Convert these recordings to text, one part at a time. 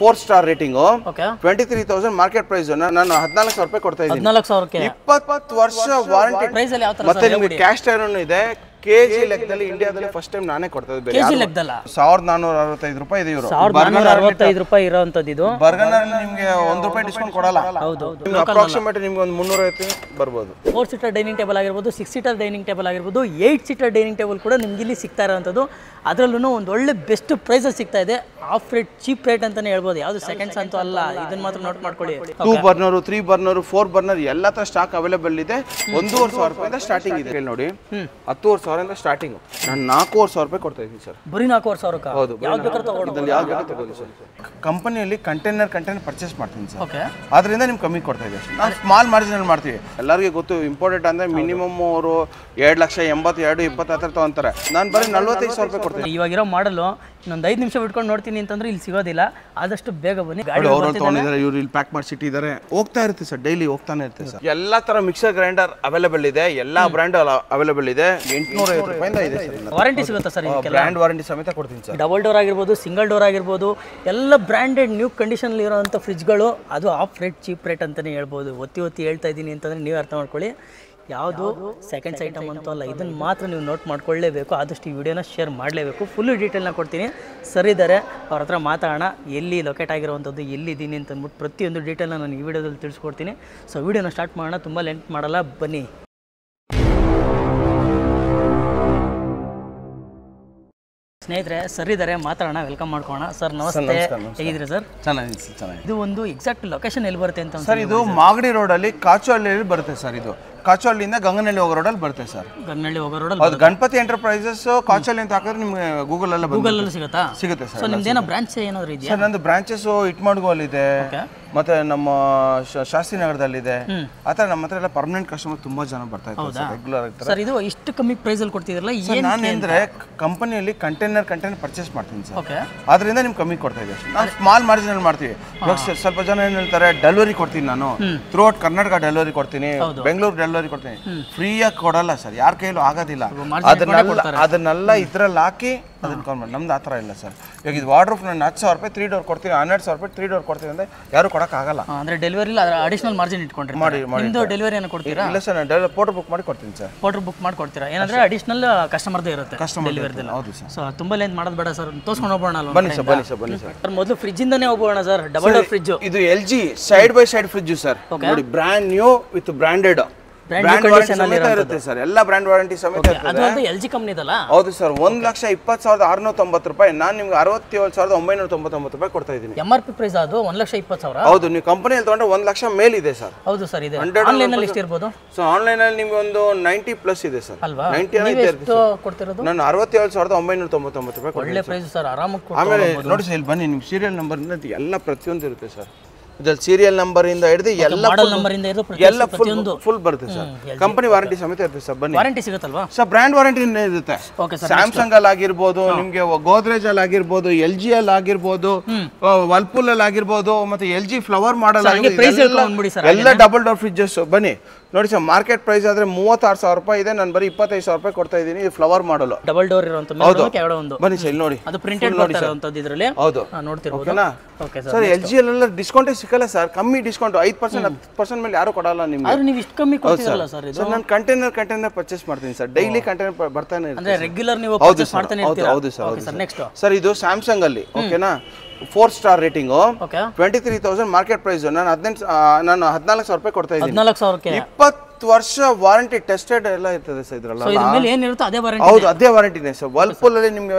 4 star rating, okay 23,000 market price. ನಾನು 14,000 ರೂಪಾಯಿ ಕೊಡ್ತಾ ಇದ್ದೀನಿ. 14,000ಕ್ಕೆ 20 ವರ್ಷ ವಾರಂಟಿ. ಪ್ರೈಸ್ ಅಲ್ಲಿ ಯಾವ ತರ ಮತ್ತೆ ನಿಮಗೆ ಕ್ಯಾಶ್ ಟೈರ್ ಇದೆ. ಕೆಜಿ ಲೆಕ್ಕದಲ್ಲಿ ಇಂಡಿಯಾದಲ್ಲಿ ಫಸ್ಟ್ ಟೈಮ್ ನಾನೇ ಕೊಡ್ತಾ ಇದ್ದೆ. ಕೆಜಿ ಲೆಕ್ಕದಲ್ಲ 1465 ರೂಪಾಯಿ ಇದೆ. ಇವರು 1465 ರೂಪಾಯಿ ಇರೋಂಥದ್ದು ಇದು. ಬರ್ಗರ್ ಅಲ್ಲಿ ನಿಮಗೆ 1 ರೂಪಾಯಿ ಡಿಸ್ಕೌಂಟ್ ಕೊಡಲ್ಲ. ಹೌದು, ಅಪ್ರಾಕ್ಸಿಮೇಟ್ ನಿಮಗೆ ಒಂದು 350 ಬರ್ಬೋದು. 4 ಸೀಟರ್ ಡೈನಿಂಗ್ ಟೇಬಲ್ ಆಗಿರ್ಬೋದು, 6 ಸೀಟರ್ ಡೈನಿಂಗ್ ಟೇಬಲ್ ಆಗಿರ್ಬೋದು, 8 ಸೀಟರ್ ಡೈನಿಂಗ್ ಟೇಬಲ್ ಕೂಡ ನಿಮ್ಗೆ ಇಲ್ಲಿ ಸಿಗ್ತಾ ಇರೋಂಥದ್ದು. ಅದರಲ್ಲೂ ಒಂದು ಒಳ್ಳೆ ಬೆಸ್ಟ್ ಪ್ರೈಸಲ್ಲಿ ಸಿಗ್ತಾ ಇದೆ. ಆಫ್ ರೇಟ್, ಚೀಪ್ ರೇಟ್ ಅಂತಾನೆ ಹೇಳ್ಬೋದು. ಯಾವುದು ಸೆಕೆಂಡ್ಸ್ ಅಂತೂ ಅಲ್ಲ. ಇದನ್ನ ಮಾತ್ರ ನೋಟ್ ಮಾಡ್ಕೊಳ್ಳಿ. 2 ಬರ್ನರ್, 3 ಬರ್ನರ್, 4 ಬರ್ನರ್ ಎಲ್ಲ ತರ ಸ್ಟಾಕ್ ಅವೈಲೇಬಲ್ ಇದೆ. 1,500 ರೂಪಾಯಿಂದ ಸ್ಟಾರ್ಟಿಂಗ್ ಇದೆ. ಹೇಳಿ ನೋಡಿ, 10,500 ಸ್ಟಾರ್ಟಿಂಗ್. ನಾನು 4,500 ರೂಪಾಯಿ ಕೊಡ್ತಾ ಇದ್ದೀನಿ ಸರ್. ಬರೀ 4,500. ಹೌದು, ಯಾವ್ದು ಬೇಕಾದ್ರೂ ತಗೊಳ್ಳಿ. ಯಾವ್ದು ಬೇಕಾದ್ರೂ ತಗೊಳ್ಳಿ ಸರ್. ಕಂಪನಿಯಲ್ಲಿ ಕಂಟೈನರ್ ಪರ್ಚೇಸ್ ಮಾಡ್ತೀನಿ ಸರ್. ಓಕೆ, ಅದರಿಂದ ನಿಮ್ಗೆ ಕಮ್ಮಿ ಕೊಡ್ತಾ ಇದ್ದೀವಿ. ನಾವು ಸ್ಮಾಲ್ ಮಾರ್ಜಿನಲ್ಲಿ ಮಾಡ್ತೀವಿ. ಎಲ್ಲರಿಗೂ ಗೊತ್ತು, ಇಂಪೋರ್ಟೆಡ್ ಅಂದರೆ ಮಿನಿಮಮ್ ಅವರು 2,80,000, 2,20,000 ಆ ಥರ ತೊಗೊಂತಾರೆ. ನಾನು ಬರೀ 45,000 ರೂಪಾಯಿ ಕೊಡ್ತೀನಿ. ಇವಾಗಿರೋ ಮಾಡಲು ಇನ್ನೊಂದು 5 ನಿಮಿಷ ಬಿಟ್ಕೊಂಡು ನೋಡ್ತೀನಿ ಅಂತಂದ್ರೆ ಇಲ್ಲಿ ಸಿಗೋದಿಲ್ಲ. ಆದಷ್ಟು ಬೇಗ ಬನ್ನಿ. ಗಾಡಿ ಅವ್ರಲ್ಲಿ ತೊಗೊಂಡಿದ್ದಾರೆ, ಇವ್ರು ಇಲ್ಲಿ ಪ್ಯಾಕ್ ಮಾಡಿ ಇಟ್ಟಿದ್ದಾರೆ. ಹೋಗ್ತಾ ಇರುತ್ತೆ ಸರ್, ಡೈಲಿ ಹೋಗ್ತಾನೆ ಇರುತ್ತೆ ಸರ್. ಎಲ್ಲ ಥರ ಮಿಕ್ಸರ್ ಗ್ರೈಂಡರ್ ಅವೈಲೇಬಲ್ ಇದೆ. ಎಲ್ಲ ಬ್ರ್ಯಾಂಡ್ ಅವೈಲೇಬಲ್ ಇದೆ. 850 ರೂಪಾಯಿಂದ ಇದೆ ಸರ್. ವಾರಂಟಿ ಸಿಗುತ್ತಾ ಸರ್? ಬ್ರ್ಯಾಂಡ್ ವಾರಂಟಿ ಸಮೇತ ಕೊಡ್ತೀನಿ ಸರ್. ಡಬಲ್ ಡೋರ್ ಆಗಿರ್ಬೋದು, ಸಿಂಗಲ್ ಡೋರ್ ಆಗಿರ್ಬೋದು, ಎಲ್ಲ ಬ್ರ್ಯಾಂಡೆಡ್ ನ್ಯೂ ಕಂಡೀಷನ್ ಇರೋಂಥ ಫ್ರಿಜ್ಗಳು. ಅದು ಆಫ್ ರೇಟ್, ಚೀಪ್ ರೇಟ್ ಅಂತಲೇ ಹೇಳ್ಬೋದು. ಒತ್ತಿ ಹೇಳ್ತಾ ಇದ್ದೀನಿ ಅಂತಂದರೆ ನೀವು ಅರ್ಥ ಮಾಡ್ಕೊಳ್ಳಿ. ಯಾವುದು ಸೆಕೆಂಡ್ಸ್ ಐಟಮ್ ಅಂತೂ ಅಲ್ಲ. ಇದನ್ನು ಮಾತ್ರ ನೀವು ನೋಟ್ ಮಾಡ್ಕೊಳ್ಳೇಬೇಕು. ಆದಷ್ಟು ಈ ವಿಡಿಯೋನ ಶೇರ್ ಮಾಡಲೇಬೇಕು. ಫುಲ್ಲು ಡೀಟೇಲ್ನ ಕೊಡ್ತೀನಿ. ಸರಿದ್ದಾರೆ, ಅವ್ರ ಹತ್ರ ಮಾತಾಡೋಣ. ಎಲ್ಲಿ ಲೊಕೇಟ್ ಆಗಿರುವಂಥದ್ದು, ಎಲ್ಲಿದ್ದೀನಿ ಅಂತ ಅಂದ್ಬಿಟ್ಟು ಪ್ರತಿಯೊಂದು ಡೀಟೇಲ್ನ ನಾನು ಈ ವಿಡಿಯೋದಲ್ಲಿ ತಿಳಿಸ್ಕೊಡ್ತೀನಿ. ಸೊ ವಿಡಿಯೋನ ಸ್ಟಾರ್ಟ್ ಮಾಡೋಣ. ತುಂಬ ಲೆಂತ್ ಮಾಡಲ್ಲ, ಬನ್ನಿ. ಸ್ನೇಹಿತರೆ ಸರಿದ್ದಾರೆ, ಮಾತಾಡೋಣ. ವೆಲ್ಕಮ್ ಮಾಡ್ಕೋಣ. ಸರ್ ನಮಸ್ತೆ, ಹೇಗಿದ್ರಿ ಸರ್? ಚೆನ್ನಾಗಿದೆ. ಇದು ಒಂದು ಎಕ್ಸಾಕ್ಟ್ ಲೊಕೇಶನ್ ಎಲ್ಲಿ ಬರುತ್ತೆ ಅಂತ ಸರ್? ಇದು ಮಾಗಡಿ ರೋಡಲ್ಲಿ ಕಾಚುಹಳ್ಳಿಯಲ್ಲಿ ಬರುತ್ತೆ ಸರ್. ಇದು ಕಾಚುಹಳ್ಳಿಯಿಂದ ಗಂಗನಹಳ್ಳಿ ಹೋಗೋ ರೋಡಲ್ಲಿ ಬರುತ್ತೆ ಸರ್. ಗಂಗನಹಳ್ಳಿ ಹೋಗೋ ರೋಡಲ್ಲಿ. ಹೌದು, ಗಣಪತಿ ಎಂಟರ್ಪ್ರೈಸಸ್ ಕಾಚುಹಳ್ಳಿ ಅಂತ ಹಾಕಿದ್ರೆ ನಿಮಗೆ ಗೂಗಲಲ್ಲಿ ಸಿಗುತ್ತಾ? ಸಿಗುತ್ತೆ ಸರ್. ಸೊ ನಿಮ್ದೇನೋ ಬ್ರಾಂಚ್ ಏನಾದರೂ ಇದೆಯಾ? ಸರ್ ನಂದು ಬ್ರಾಂಚಸ್ ಇಟ್ಮಾಡ್ಗೋಲಿದೆ, ಮತ್ತೆ ನಮ್ಮ ಶಾಸ್ತ್ರಿ ನಗರದಲ್ಲಿದೆ. ಆ ಥರ ನಮ್ಮ ಹತ್ರ ಎಲ್ಲ ಪರ್ಮನೆಂಟ್ ಕಸ್ಟಮರ್ ತುಂಬಾ ಜನ ಬರ್ತಾ ಇದ್ದಾರೆ ರೆಗ್ಯುಲರ್ ಆಗಿ. ಸರ್ ಇದು ಇಷ್ಟು ಕಮ್ಮಿ ಪ್ರೈಸಲ್ಲಿ ಕೊಡ್ತಿದ್ರಲ್ಲ, ನಾನು ಅಂದ್ರೆ ಕಂಪನಿಯಲ್ಲಿ ಕಂಟೈನರ್ ಪರ್ಚೇಸ್ ಮಾಡ್ತೀನಿ ಸರ್. ಓಕೆ, ಅದರಿಂದ ನಿಮ್ಗೆ ಕಮ್ಮಿ ಕೊಡ್ತಾ ಇದ್ದೀವಿ. ನಾವು ಸ್ಮಾಲ್ ಮಾರ್ಜಿನಲ್ಲಿ ಮಾಡ್ತೀವಿ. ಇವಾಗ ಸ್ವಲ್ಪ ಜನ ಏನು ಹೇಳ್ತಾರೆ, ಡೆಲಿವರಿ ಕೊಡ್ತೀನಿ ನಾನು, ಥ್ರೂ ಔಟ್ ಕರ್ನಾಟಕ ಡೆಲಿವರಿ ಕೊಡ್ತೀನಿ, ಬೆಂಗಳೂರು ಡೆಲಿವರಿ ಕೊಡ್ತೀನಿ. ಫ್ರೀಯಾಗಿ ಕೊಡಲ್ಲ ಸರ್, ಯಾರ ಕೈಲೂ ಆಗೋದಿಲ್ಲ. ಅದನ್ನೆಲ್ಲ ಇದ್ರಲ್ಲಿ ಹಾಕಿ ಅದನ್ನ ಕೊಂಡ್ಬಂದು. ನಮ್ದು ಆ ಥರ ಇಲ್ಲ ಸರ್. ಇವಾಗ ಇದು ವಾರ್ಡ್ರೂಫ್ ನಾನು 10,000 ರೂಪಾಯಿ 3 ಡೋರ್ ಕೊಡ್ತೀನಿ, 12,000 ರೂಪಾಯಿ 3 ಡೋರ್ ಕೊಡ್ತೀನಿ ಅಂದರೆ ಯಾರು ಕೊಡೋಕ್ಕಾಗಲ್ಲ. ಅಂದರೆ ಡೆಲಿವರಿ ಅಡಿಷನಲ್ ಮಾರ್ಜಿನ್ ಇಟ್ಕೊಂಡ್ರಿ ಮಾಡಿ. ನಿಮ್ಮದು ಡೆಲಿವರಿ ಏನು ಕೊಡ್ತೀರಾ? ಇಲ್ಲ ಸರ್, ನಾನು ಪೋರ್ಟರ್ ಬುಕ್ ಮಾಡಿ ಕೊಡ್ತೀನಿ ಸರ್. ಪೋರ್ಟರ್ ಬುಕ್ ಮಾಡಿ ಕೊಡ್ತೀರಾ? ಏನಂದ್ರೆ ಅಡಿಷನಲ್ ಕಸ್ಟಮರ್ದೇ ಇರುತ್ತೆ ಡೆಲಿವರಿದೆಲ್ಲ. ಹೌದು ಸರ್. ಸೊ ತುಂಬ ಲೇಟ್ ಮಾಡೋದು ಬೇಡ ಸರ್, ತೋರಿಸ್ಕೊಂಡು ಹೋಗೋಣ ಅಲ್ವಾ? ಬನ್ನಿ ಸರ್. ಮೊದಲು ಫ್ರಿಜ್ ಇಂದಾನೆ ಹೋಗೋಣ ಸರ್. Double door fridge. ಇದು LG side by side fridge sir. ನೋಡಿ, ಬ್ರ್ಯಾಂಡ್ ನ್ಯೂ ವಿತ್ ಬ್ರಾಂಡೆಡ್ ಇರುತ್ತೆ ಸರ್. ಎಲ್ಲ ಬ್ರ್ಯಾಂಡ್ ವಾರಂಟಿ ಸಮೇತ ಇರುತ್ತೆ. LG ಕಂಪನಿದಲ್ಲ? ಹೌದು ಸರ್. 1,20,690 ರೂಪಾಯಿ. ನಾನು ನಿಮ್ಗೆ 67,999 ರೂಪಾಯಿ ಕೊಡ್ತಾ ಇದ್ದೀನಿ. MRP ಪ್ರೈಸ್ ಅದು 1,20,000. ಹೌದು, ನೀವು ಕಂಪನಿಯಲ್ಲಿ ತಗೊಂಡ್ರೆ 1,00,000 ಮೇಲ್ ಇದೆ ಸರ್. ಹೌದು ಸರ್. ಇದೆ ಆನ್ಲೈನ್ ಅಲ್ಲಿ ಎಷ್ಟು ಇರಬಹುದು? ಸೊ ಆನ್ಲೈನ್ ಅಲ್ಲಿ ನಿಮ್ಗೆ ಒಂದು 90+ ಇದೆ ಸರ್. ಅಲ್ವಾ? 90 ಎಷ್ಟು ಕೊಡ್ತಿರೋದು? ನಾನು 67,999 ರೂಪಾಯಿ. ಒಳ್ಳೆ ಪ್ರೈಸ್ ಸರ್, ಆರಾಮಾಗಿ. ಆಮೇಲೆ ನೋಡಿ ಸರ್, ಇಲ್ಲಿ ಬನ್ನಿ. ನಿಮ್ಗೆ ಸೀರಿಯಲ್ ನಂಬರ್ ಇಂದ ಎಲ್ಲ ಪ್ರತಿಯೊಂದು ಇರುತ್ತೆ ಸರ್. ಇದ್ರಲ್ಲಿ ಸೀರಿಯಲ್ ನಂಬರ್ ಇಂದ ಹಿಡಿದು ಎಲ್ಲ ಫುಲ್ ಬರುತ್ತೆ ಸರ್. ಕಂಪನಿ ವಾರಂಟಿ ಸಮೇತ ಇರುತ್ತೆ ಸರ್. ಬನ್ನಿ. ವಾರಂಟಿ ಸಿಗುತ್ತಲ್ವಾ ಸರ್? ಬ್ರ್ಯಾಂಡ್ ವಾರಂಟಿ ಇರುತ್ತೆ. ಸ್ಯಾಮ್ಸಂಗ್ ಅಲ್ಲಿ ಆಗಿರ್ಬೋದು, ನಿಮ್ಗೆ ಗೋದ್ರೇಜ್ ಅಲ್ಲಿ ಆಗಿರ್ಬೋದು, LG ಅಲ್ಲಿ ಆಗಿರ್ಬೋದು, ವರ್ಲ್ಪೂಲ್ ಅಲ್ಲಿ ಆಗಿರ್ಬೋದು, ಮತ್ತೆ LG ಫ್ಲವರ್ ಮಾಡಲ್ ಎಲ್ಲ ಡಬಲ್ ಡೋರ್ ಫ್ರಿಡ್ಜಸ್. ಬನ್ನಿ ನೋಡಿ ಸರ್, ಮಾರ್ಕೆಟ್ ಪ್ರೈಸ್ ಆದ್ರೆ 36,000 ರೂಪಾಯಿ ಇದೆ. ನಾನು ಬರೀ 25,000 ರೂಪಾಯಿ ಕೊಡ್ತಾ ಇದ್ದೀನಿ. ಇದು ಫ್ಲವರ್ ಮಾಡಲ್, ಡಬಲ್ ಡೋರ್ ಇರುವಂತ. ಬನ್ನಿ ಸರ್, ಇಲ್ಲಿ ನೋಡಿ. ಅದು ಪ್ರಿಂಟೆಡ್ ಬರ್ತದೆ ಇದರಲ್ಲಿ. ಹೌದು, ನೋಡ್ತಿರ್ಬೋದು. ಸರ್ LG ಅಲ್ಲೆಲ್ಲ ಡಿಸ್ಕೌಂಟೇ ಸಿಕ್ಕಲ್ಲ ಸರ್. ಕಮ್ಮಿ ಡಿಸ್ಕೌಂಟ್ 5%, 10% ಮೇಲೆ ಯಾರು ಕೊಡಲ್ಲ ನಿಮ್ಗೆ. ನೀವು ಇಷ್ಟು ಕಮ್ಮಿ ಕೊಡ್ತೀರಲ್ಲ ಸರ್? ಸರ್ ನಾನು ಕಂಟೈನರ್ ಪರ್ಚೇಸ್ ಮಾಡ್ತೀನಿ ಸರ್. ಡೈಲಿ ಕಂಟೈನರ್ ಬರ್ತಾನೆ ಇರುತ್ತೆ. ಅಂದ್ರೆ ರೆಗ್ಯುಲರ್ ನೀವು ಪರ್ಚೇಸ್ ಮಾಡ್ತಾನೆ ಇರ್ತೀರಾ? ಹೌದು ಸರ್. ನೆಕ್ಸ್ಟ್ ಸರ್, ಇದು ಸ್ಯಾಮ್ಸಂಗ್ ಅಲ್ಲಿ, ಓಕೆನಾ, 4 ಸ್ಟಾರ್ ರೇಟಿಂಗು, 23,000 ಮಾರ್ಕೆಟ್ ಪ್ರೈಸ್. ನಾನು 14,000 ರೂಪಾಯಿ ಕೊಡ್ತಾ ಇದ್ದೀನಿ. 14,000ಕ್ಕೆ 20 ವರ್ಷ ವಾರಂಟಿ, ಟೆಸ್ಟೆಡ್ ಎಲ್ಲ ಇರ್ತದೆ ಸರ್ ಇದ್ರಲ್ಲ. ಏನಿರುತ್ತೆ ಅದೇ ವಾರಂಟಿ? ಹೌದು, ಅದೇ ವಾರಂಟಿನೇ ಸರ್. ವರ್ಲ್ಪೂಲ್ ಅಲ್ಲಿ ನಿಮ್ಗೆ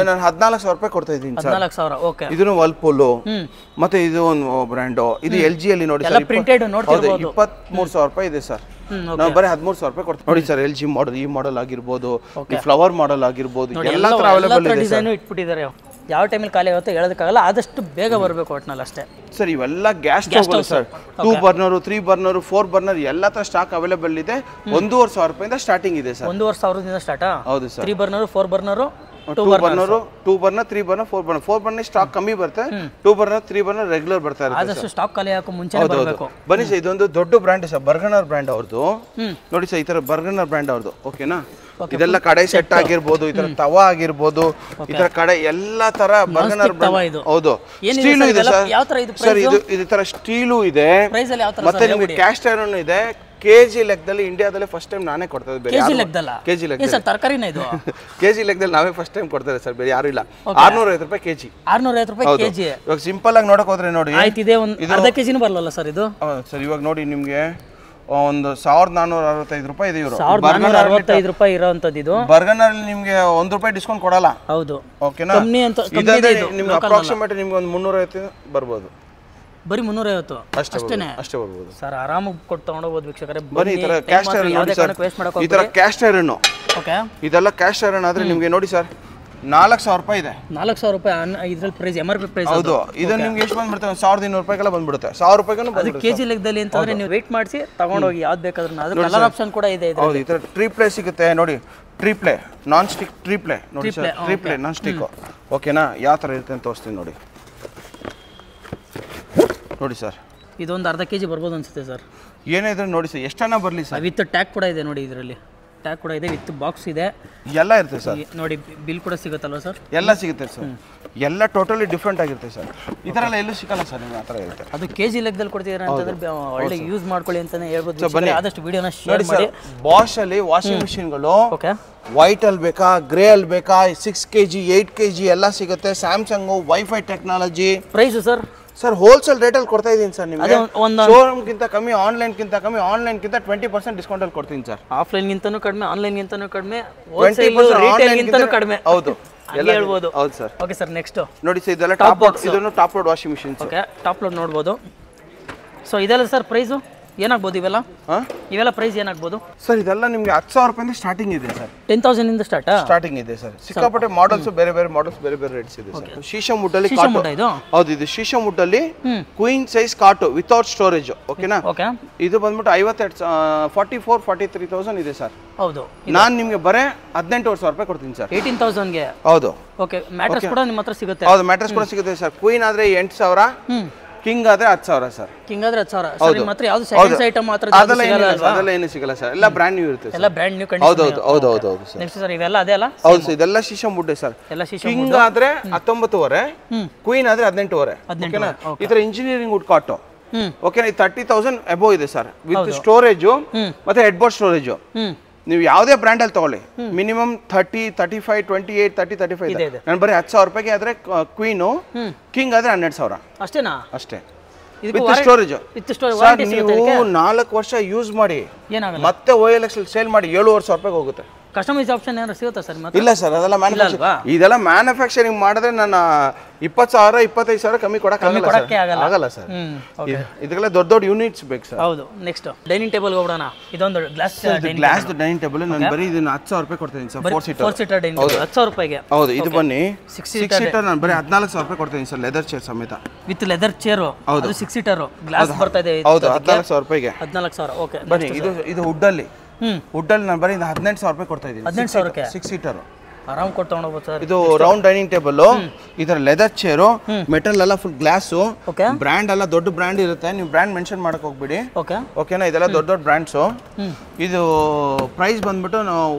ನಾನು 14,000 ರೂಪಾಯಿ ಕೊಡ್ತಾ ಇದ್ದೀನಿ ಸರ್. 14,000. ಓಕೆ. ಇದನ್ನು ವರ್ಲ್ಪೂಲ್, ಮತ್ತೆ ಇದು ಒಂದು ಬ್ರ್ಯಾಂಡ್. ಇದು LG ಅಲ್ಲಿ ನೋಡಿ ಸರ್, ಪ್ರಿಂಟೆಡ್ ನೋಡ್ತಿರ್ಬೋದು. 23,000 ರೂಪಾಯಿ ಇದೆ ಸರ್. ನಾವು ಬರೀ 13,000 ರೂಪಾಯಿ ಕೊಡ್ತೀವಿ. ನೋಡಿ ಸರ್, LG ಮಾಡೆಲ್, ಈ ಮಾಡೆಲ್ ಆಗಿರ್ಬೋದು, ಈ ಫ್ಲವರ್ ಮಾಡೆಲ್ ಆಗಿರ್ಬೋದು, ಎಲ್ಲ ತರ ಅವೈಲೇಬಲ್ ಇದೆ ಸರ್. ಇಟ್ಬಿಟ್ಟಿದ್ದಾರೆ. ಯಾವ ಟೈಮಲ್ಲಿ ಖಾಲಿ ಆಗುತ್ತೋ ಹೇಳೋದಕ್ಕಾಗಲ್ಲ. ಆದಷ್ಟು ಬೇಗ ಬರಬೇಕು ಒಟ್ಟಿನಲ್ಲಿ ಅಷ್ಟೇ ಸರ್. ಇವೆಲ್ಲ ಗ್ಯಾಸ್ ಸ್ಟವ್ ಸರ್. 2 ಬರ್ನರು, 3 ಬರ್ನರು, 4 ಬರ್ನರ್ ಎಲ್ಲ ತರ ಸ್ಟಾಕ್ ಅವೈಲೇಬಲ್ ಇದೆ. 1,500 ರೂಪಾಯಿಂದ ಸ್ಟಾರ್ಟಿಂಗ್ ಇದೆ ಸರ್. 1,500ದಿಂದ ಸ್ಟಾರ್ಟ್. ಹೌದು sir. 3 ಬರ್ನರು, 4 ಬರ್ನರು, 2 ಬರ್ನರು, 3 burner, 4 burner. 4 burner stock ಕಮ್ಮಿ ಬರುತ್ತೆ. 2 ಬರ್ನರ್, 3 ಬರ್ನರ್ ರೆಗ್ಯುಲರ್ ಬರ್ತಾ ಇರುತ್ತೆ. ಆದಷ್ಟು ಸ್ಟಾಕ್ ಖಾಲಿ ಹಾಕೋ ಮುಂಚೆ ಬರಬೇಕು. ಬನ್ನಿ ಸರ್, ಇದೊಂದು ದೊಡ್ಡ ಬ್ರ್ಯಾಂಡ್ ಸರ್, ಬರ್ಗನರ್ ಬ್ರ್ಯಾಂಡ್ ಅವ್ರದ್ದು. ನೋಡಿ ಸರ್, ಈ ತರ ಬರ್ಗನರ್ ಬ್ರ್ಯಾಂಡ್ ಅವ್ರದ್ದು, ಓಕೆನಾ. ಇದೆಲ್ಲ ಕಡೆ ಸೆಟ್ ಆಗಿರ್ಬೋದು, ಈ ತರ ತವಾ ಆಗಿರ್ಬೋದು, ಈ ತರ ಕಡೆ ಎಲ್ಲಾ ತರ ಬರ್ಗನರ್ ಹೌದು. ಸ್ಟೀಲು ಇದೆ ಸರ್, ಇದು ತರ ಸ್ಟೀಲು ಇದೆ, ಮತ್ತೆ ನಿಮ್ಗೆ ಕ್ಯಾಸ್ಟ್ ಐರನ್ ಇದೆ. ಕೆಜಿ ಲೆಕ್ಕದಲ್ಲಿ ಇಂಡಿಯಾದಲ್ಲಿ ಫಸ್ಟ್ ಟೈಮ್ ನಾನೇ ಕೊಡ್ತಾ ಇದ್ದೆ. ಕೆಜಿ ಲೆಕ್ಕದಲ್ಲಿ ತರಕಾರಿನ ಇದು ಕೆಜಿ ಲೆಕ್ಕದಲ್ಲಿ ನಾವೇ ಫಸ್ಟ್ ಟೈಮ್ ಕೊಡ್ತಾ ಇದ್ದೀವಿ ಸರ್, ಬೇರೆ ಯಾರು ಇಲ್ಲ. 650 ರೂಪಾಯಿ ಕೆಜಿ. 650 ರೂಪಾಯಿ ಕೆಜಿ. ಇವಾಗ ಸಿಂಪಲ್ ಆಗಿ ನೋಡಕ್ ಹೋದ್ರೆ ನೋಡಿ, ಆಯ್ತು ಇದೆ ಒಂದು ಅರ್ಧ ಕೆಜಿನೂ ಬರಲ್ಲ ಸರ್ ಇದು. ಸರ್ ಇವಾಗ ನೋಡಿ ನಿಮ್ಗೆ ಒಂದು 1465 ರೂಪಾಯಿ ಇದೆ. ಇವರು 1465 ರೂಪಾಯಿ ಇರೋಂಥದ್ದು ಇದು. ಬರ್ಗನರ್ ಅಲ್ಲಿ ನಿಮ್ಗೆ 1 ರೂಪಾಯಿ ಡಿಸ್ಕೌಂಟ್ ಕೊಡಲ್ಲ. ಹೌದು, ಓಕೆನಾ? ನಿಮ್ಗೆ ಅಪ್ರಾಕ್ಸಿಮೇಟ್ ನಿಮ್ಗೆ ಒಂದು 350 ಬರ್ಬೋದು. ಬರೀ 350 ಅಷ್ಟೇನೆ ಅಷ್ಟೇ ಬರ್ಬೋದು ಸರ್. ಆರಾಮಾಗಿ ಕೊಟ್ಟು ತಗೊಂಡೋಗ್ಬೋದು ವೀಕ್ಷಕರೇ. ಬನ್ನಿ ಈ ತರ ಕ್ಯಾಸ್ಟ್ ಐರನ್ ನೋಡಿ ಸರ್, ಈ ತರ ಕ್ಯಾಸ್ಟ್ ಐರನ್. ಓಕೆ, ಇದೆಲ್ಲ ಕ್ಯಾಸ್ಟ್ ಐರನ್ ಆದ್ರೆ ನಿಮ್ಗೆ ನೋಡಿ ಸರ್ 4000 ರೂಪಾಯಿ ಇದೆ. 4000 ರೂಪಾಯಿ ಇದ್ರಲ್ಲಿ ಪ್ರೈಸ್, MRP ಪ್ರೈಸ್. ಹೌದು, ಇದು ನಿಮ್ಗೆ ಎಷ್ಟು ಬಂದ್ಬಿಡುತ್ತೆ? 1200 ರೂಪಾಯಿಗೆಲ್ಲ ಬಂದ್ಬಿಡುತ್ತೆ. 1000 ರೂಪಾಯಿಗೂ ಅದು ಕೆಜಿ ಲೆಕ್ಕದಲ್ಲಿ ಅಂತಂದ್ರೆ ನೀವು ವೇಟ್ ಮಾಡಿಸಿ ತಗೊಂಡೋಗಿ ಯಾವ್ದು ಬೇಕಾದ್ರೂ. ಅದು ಕಲರ್ ಆಪ್ಷನ್ ಕೂಡ ಇದೆ. ಹೌದು, ಈ ತರ ಟ್ರಿಪ್ಲೆ ಸಿಗುತ್ತೆ ನೋಡಿ. ಟ್ರಿಪ್ಲೆ ನಾನ್ ಸ್ಟಿಕ್, ಟ್ರಿಪ್ಲೆ ನೋಡಿ ಸರ್, ಟ್ರಿಪ್ಲೆ ನಾನ್ ಸ್ಟಿಕ್. ಓಕೆನಾ? ಯಾವ ತರ ಇರುತ್ತೆ ಅಂತ ತೋರಿಸ್ತೀನಿ ನೋಡಿ. ನೋಡಿ ಸರ್, ಇದೊಂದು ಅರ್ಧ ಕೆಜಿ ಬರ್ಬೋದು ಅನ್ಸುತ್ತೆ ಸರ್. ಏನೇ ಇದ್ರೆ ನೋಡಿ ಸರ್, ಎಷ್ಟನ್ನ ಬರಲಿ ಸರ್. ವಿತ್ ಟ್ಯಾಗ್ ಕೂಡ ಇದೆ ನೋಡಿ, ಇದರಲ್ಲಿ ಟ್ಯಾಗ್ ಕೂಡ ಇದೆ, ವಿತ್ ಬಾಕ್ಸ್ ಇದೆ, ಎಲ್ಲ ಇರುತ್ತೆ ಸರ್. ನೋಡಿ ಬಿಲ್ ಕೂಡ ಸಿಗುತ್ತಲ್ವ ಸರ್? ಎಲ್ಲ ಸಿಗುತ್ತೆ ಸರ್, ಎಲ್ಲ ಟೋಟಲಿ ಡಿಫ್ರೆಂಟ್ ಆಗಿರುತ್ತೆ ಸರ್. ಈ ಥರ ಎಲ್ಲ ಎಲ್ಲೂ ಸಿಗಲ್ಲ ಸರ್, ನಿಮ್ಗೆ ಆ ಥರ ಇರುತ್ತೆ. ಅದು ಕೆಜಿ ಲೆಕ್ಕದಲ್ಲಿ ಕೊಡ್ತಿದ್ದಾರೆ ಅಂತಂದ್ರೆ ಒಳ್ಳೆ ಯೂಸ್ ಮಾಡ್ಕೊಳ್ಳಿ ಅಂತಾನೆ ಹೇಳ್ಬೋದು. ಬನ್ನಿ ಆದಷ್ಟು ವಿಡಿಯೋನ ಶೇರ್ ಮಾಡಿ. ಬಾಷ್ ಅಲ್ಲಿ ವಾಷಿಂಗ್ ಮಿಷಿನ್ಗಳು ಓಕೆ, ವೈಟ್ ಅಲ್ಲಿ ಬೇಕಾ, ಗ್ರೇ ಅಲ್ಲಿ ಬೇಕಾ, 6 kg 8 kg ಎಲ್ಲ ಸಿಗುತ್ತೆ. Samsung wifi technology. Price sir? Sir wholesale ರೇಟಲ್ಲಿ ಕೊಡ್ತಾ ಇದ್ದೀನಿ ಸರ್ ನಿಮಗೆ. ಶೋರೂಮ್ಗಿಂತ ಕಮ್ಮಿ, ಆನ್ಲೈನ್ಗಿಂತ ಕಮ್ಮಿ, ಆನ್ಲೈನ್ಗಿಂತ 20% ಡಿಸ್ಕೌಂಟಲ್ಲಿ ಕೊಡ್ತೀನಿ ಸರ್. ಆಫ್ಲೈನ್ಗಿಂತನೂ ಕಡಿಮೆ, ಆನ್ಲೈನ್ಗಿಂತನೂ ಕಡಿಮೆ, ಹೋಲ್ಸೇಲ್ ರಿಟೇಲ್ಗಿಂತನೂ ಕಡಿಮೆ. ಹೌದು, ಎಲ್ಲ ಹೇಳ್ಬೋದು. ಹೌದು ಸರ್. ಓಕೆ ಸರ್, ನೆಕ್ಸ್ಟ್ ನೋಡಿ ಸರ್, ಇದೆಲ್ಲ ಟಾಪ್ ಬಾಕ್ಸ್, ಇದನ್ನು top load washing machine. Okay, top load ನೋಡ್ಬೋದು. ಸೊ ಇದೆಲ್ಲ ಸರ್ ಪ್ರೈಸು ಏನಾಗ್ಬೋದು? ಇವೆಲ್ಲ ಪ್ರೈಸ್ ಏನಾಗ್ಬೋದು ಸರ್? ಇದೆಲ್ಲ ನಿಮಗೆ 10,000 ರೂಪಾಯಿಂದ ಸ್ಟಾರ್ಟಿಂಗ್ ಇದೆ ಸರ್. 10,000 ಇಂದ ಸ್ಟಾರ್ಟಿಂಗ್ ಇದೆ ಸರ್. ಸಿಕ್ಕಾಪಟ್ಟೆ ಮಾಡೆಲ್ಸ್, ಬೇರೆ ಬೇರೆ ಮಾಡೆಲ್ಸ್, ಬೇರೆ ಬೇರೆ ರೇಟ್ಸ್ ಇದೆ ಸರ್. ಶೀಶಮ್ ವುಡ್ ಅಲ್ಲಿ ಹೌದು, ಇದು ಶೀಶಮ್ ವುಡ್ ಅಲ್ಲಿ ಕ್ವೀನ್ ಸೈಜ್ ಕಾಟು ವಿತೌಟ್ ಸ್ಟೋರೇಜ್. ಓಕೆನಾ? ಇದು ಬಂದ್ಬಿಟ್ಟು 44,000-43,000 ಇದೆ ಸರ್. ಹೌದು, ನಾನು ನಿಮಗೆ ಬರೇ 18,000 ರೂಪಾಯಿ ಕೊಡ್ತೀನಿ ಸರ್. 18,000ಗೆ. ಹೌದು. ಓಕೆ, ಮ್ಯಾಟ್ರೆಸ್ ಕೂಡ ನಿಮ್ಮ ಹತ್ರ ಸಿಗುತ್ತೆ? ಹೌದು, ಮ್ಯಾಟ್ರೆಸ್ ಕೂಡ ಸಿಗುತ್ತೆ ಸರ್. ಕ್ವೀನ್ ಆದ್ರೆ 8,000, ಕಿಂಗ್ ಆದ್ರೆ 10,000 ಸರ್. ಕಿಂಗ್ ಆದ್ರೆ 10,000. ನಿಮ್ಮ ಹತ್ರ ಯಾವುದು ಸೆಕೆಂಡ್ಸ್ ಐಟಮ್ ಮಾತ್ರ ಅದೆಲ್ಲ ಏನು ಸಿಗಲ್ಲ ಸರ್. ಎಲ್ಲ ಬ್ರ್ಯಾಂಡ್ ನ್ಯೂ ಇರುತ್ತೆ. ಎಲ್ಲ ಬ್ರ್ಯಾಂಡ್ ನ್ಯೂ ಕಂಡೀಷನ್. ಹೌದು ಸರ್. ನೆಕ್ಸ್ಟ್ ಸರ್, ಇವೆಲ್ಲ ಅದೇ ಅಲ್ಲ? ಹೌದು ಸರ್, ಇದೆಲ್ಲ ಶೀಶಮ್ ವುಡ್ ಸರ್. ಎಲ್ಲ ಶೀಶಮ್. ಕಿಂಗ್ ಆದ್ರೆ 19,500, ಕ್ವೀನ್ ಆದ್ರೆ 18,500. ಓಕೆನಾ? ಈ ತರ ಇಂಜಿನಿಯರಿಂಗ್ ವುಡ್ ಕಾಟು. ಓಕೆನಾ? 30,000 ಅಬೋವ್ ಇದೆ ಸರ್, ವಿತ್ ಸ್ಟೋರೇಜ್ ಮತ್ತೆ ಹೆಡ್ ಬೋರ್ಡ್ ಸ್ಟೋರೇಜ್. ನೀವು ಯಾವುದೇ ಬ್ರ್ಯಾಂಡ್ ಅಲ್ಲಿ ತಗೊಳ್ಳಿ, ಮಿನಿಮಮ್ 30, 35, 28, 30, 35 ಇದೆ. ನಾನು ಬರೀ 10,000 ರೂಪಾಯಿಗೆ ಆದ್ರೆ ಕ್ವೀನು, ಕಿಂಗ್ ಆದ್ರೆ 12,000 ಅಷ್ಟೇನಾ? ಅಷ್ಟೇ, ವಿತ್ ಸ್ಟೋರೇಜ್. ನೀವು 4 ವರ್ಷ ಯೂಸ್ ಮಾಡಿ ಮತ್ತೆ OLX ಸೇಲ್ ಮಾಡಿ 7,500 ರೂಪಾಯಿಗೆ ಹೋಗುತ್ತೆ. ಕಸ್ಟಮೈಸ್ ಆಪ್ಷನ್ ಏನಾದ್ರು ಸಿಗುತ್ತಾ ಸರ್? ಇಲ್ಲ ಸರ್, ಅದೆಲ್ಲ ಮ್ಯಾನುಫ್ಯಾಕ್ಚರಿಂಗ್. ಇದೆಲ್ಲ ಮ್ಯಾನುಫ್ಯಾಕ್ಚರಿಂಗ್ ಮಾಡಿದ್ರೆ ನಾನು 20,000 25,000 ಕಮ್ಮಿ ಆಗಲ್ಲ ಸರ್. ಇದಕ್ಕೆಲ್ಲ ದೊಡ್ಡ ದೊಡ್ಡ ಯೂನಿಟ್ಸ್ ಬೇಕು ಸರ್. ಹೌದು. ನೆಕ್ಸ್ಟ್ ಡೈನಿಂಗ್ ಟೇಬಲ್ ಹೋಗೋಣ. ಇದೊಂದು ಗ್ಲಾಸ್ ಡೈನಿಂಗ್ ಟೇಬಲ್. ನಾನು ಬರೀ ಇದನ್ನ 10,000 ರೂಪಾಯಿ ಕೊಡ್ತೀನಿ ಸರ್. 4 ಸೀಟರ್ ಡೈನಿಂಗ್ ಟೇಬಲ್ 10,000 ರೂಪಾಯಿಗೆ. ಹೌದು. ಇದು ಬನ್ನಿ 6 ಸೀಟರ್ ನಾನು ಬರೀ 14,000 ರೂಪಾಯಿ ಕೊಡ್ತೀನಿ ಸರ್, ಲೆದರ್ ಚೇರ್ ಸಮೇತ. With leather chair. ಅದು 6 ಸೀಟರ್ ಗ್ಲಾಸ್ ಬರ್ತಾ ಇದೆ. ಹೌದು, 14,000 ರೂಪಾಯಿಗೆ. 14,000. ಓಕೆ, ಬನ್ನಿ. ಇದು ವುಡ್ ಅಲ್ಲಿ. ವುಡ್ ಅಲ್ಲಿ ನಾನು ಬರೀ 18,000 ರೂಪಾಯಿ ಕೊಡ್ತಾ ಇದ್ದೀನಿ. 18,000ಕ್ಕೆ 6 ಸೀಟರ್ ಆರಾಮ್ ಕೊಟ್ಟು ತಗೊಂಡೋಗ್ಬೋದು ಸರ್. ಇದು ರೌಂಡ್ ಡೈನಿಂಗ್ ಟೇಬಲ್. ಇದರ ಲೆದರ್ ಚೇರು, ಮೆಟಲ್ ಎಲ್ಲ ಫುಲ್ ಗ್ಲಾಸು. ಬ್ರ್ಯಾಂಡ್ ಎಲ್ಲ ದೊಡ್ಡ ಬ್ರ್ಯಾಂಡ್ ಇರುತ್ತೆ, ನೀವು ಬ್ರ್ಯಾಂಡ್ ಮೆನ್ಷನ್ ಮಾಡಕ್ ಹೋಗ್ಬಿಡಿ. ಓಕೆನಾ? ಇದೆಲ್ಲ ದೊಡ್ಡ ದೊಡ್ಡ ಬ್ರ್ಯಾಂಡ್ಸು. ಇದು ಪ್ರೈಸ್ ಬಂದ್ಬಿಟ್ಟು ನಾವು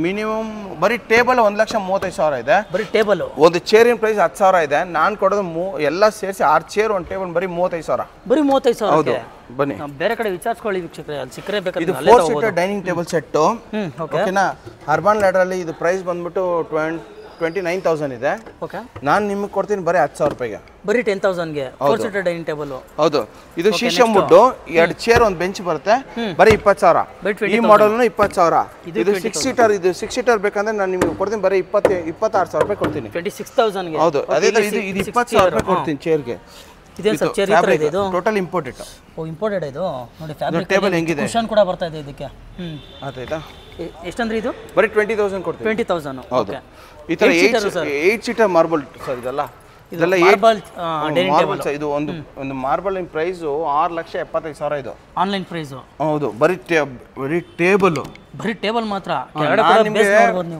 ಮಿನಿಮಮ್ ಬರೀ ಟೇಬಲ್ 1,35,000 ಇದೆ. ಬರೀ ಟೇಬಲ್. ಒಂದು ಚೇರಿನ ಪ್ರೈಸ್ 10,000 ಇದೆ. ನಾನು ಕೊಡೋದು ಎಲ್ಲ ಸೇರಿಸಿ 6 ಚೇರ್, ಒಂದು ಟೇಬಲ್ ಬರೀ 35,000. ಬರೀ 35,000. ಹೌದು. ಬನ್ನಿ, ಬೇರೆ ಕಡೆ ವಿಚಾರಿಸ್ಕೊಳ್ಳಿ ವೀಕ್ಷಕರೇ, ಅಲ್ಲಿ ಸಿಕ್ಕರೆ ಬೇಕಾದ್ರೆ. ಇದು 4 ಸೀಟರ್ ಡೈನಿಂಗ್ ಟೇಬಲ್ ಸೆಟ್. ಓಕೆನಾ? ಅರ್ಬನ್ ಲ್ಯಾಡರ್ ಅಲ್ಲಿ ಇದು ಪ್ರೈಸ್ ಬಂದ್ಬಿಟ್ಟು 29,000 ಇದೆ. ಓಕೆ, ನಾನು ನಿಮಗೆ ಕೊಡ್ತೀನಿ ಬರೀ 10,000 ರೂಪಾಯಿಗೆ. ಬರೀ 10,000ಗೆ 4 ಸೀಟರ್ ಡೈನಿಂಗ್ ಟೇಬಲ್. ಹೌದು. ಇದು ಶೀಶಮ್ ವುಡ್, 2 ಚೇರ್, ಒಂದು ಬೆಂಚ್ ಬರುತ್ತೆ. ಬರೀ 20,000. ಈ ಮಾಡೆಲ್ 20,000. ಇದು 6 ಸೀಟರ್. ಇದು 6 ಸೀಟರ್ ಬೇಕಂದ್ರೆ ನಾನು ನಿಮಗೆ ಕೊಡ್ತೀನಿ ಬರೀ 26,000 ರೂಪಾಯಿ ಕೊಡ್ತೀನಿ. 26,000ಗೆ. ಹೌದು, ಅದೇ ಇದು 20,000 ರೂಪಾಯಿ ಕೊಡ್ತೀನಿ ಚೇರ್ಗೆ. ಇದೇನು ಸರ್ ಚೇರ್? ಈ ತರ ಇದೆ ಇದು? Total imported. ಓ, ಇಂಪೋರ್ಟೆಡ್ ಇದು. ನೋಡಿ ಫ್ಯಾಬ್ರಿಕ್ ಟೇಬಲ್ ಹೆಂಗಿದೆ, ಕುಶನ್ ಕೂಡ ಬರ್ತಾ ಇದೆ ಇದಕ್ಕೆ. ಆಯ್ತಾ? ಎಷ್ಟಂದ್ರೆ ಇದು? ಬರೀ 20,000 ಕೊಡ್ತೀನಿ. 20,000. ಓಕೆ. ಈ ತರ 8 ಸೀಟರ್ ಮಾರ್ಬಲ್ ಸರ್. ಇದೆಲ್ಲ ಮಾರ್ಬಲ್ ಡೈನಿಂಗ್ ಟೇಬಲ್. ಇದು ಒಂದು ಮಾರ್ಬಲ್ ಇನ್ ಪ್ರೈಸ್ 6,75,000 ಇದು ಆನ್ಲೈನ್ ಪ್ರೈಸ್. ಹೌದು, ಬರೀ ಟೇಬಲ್. ಬರೀ ಟೇಬಲ್ ಮಾತ್ರ.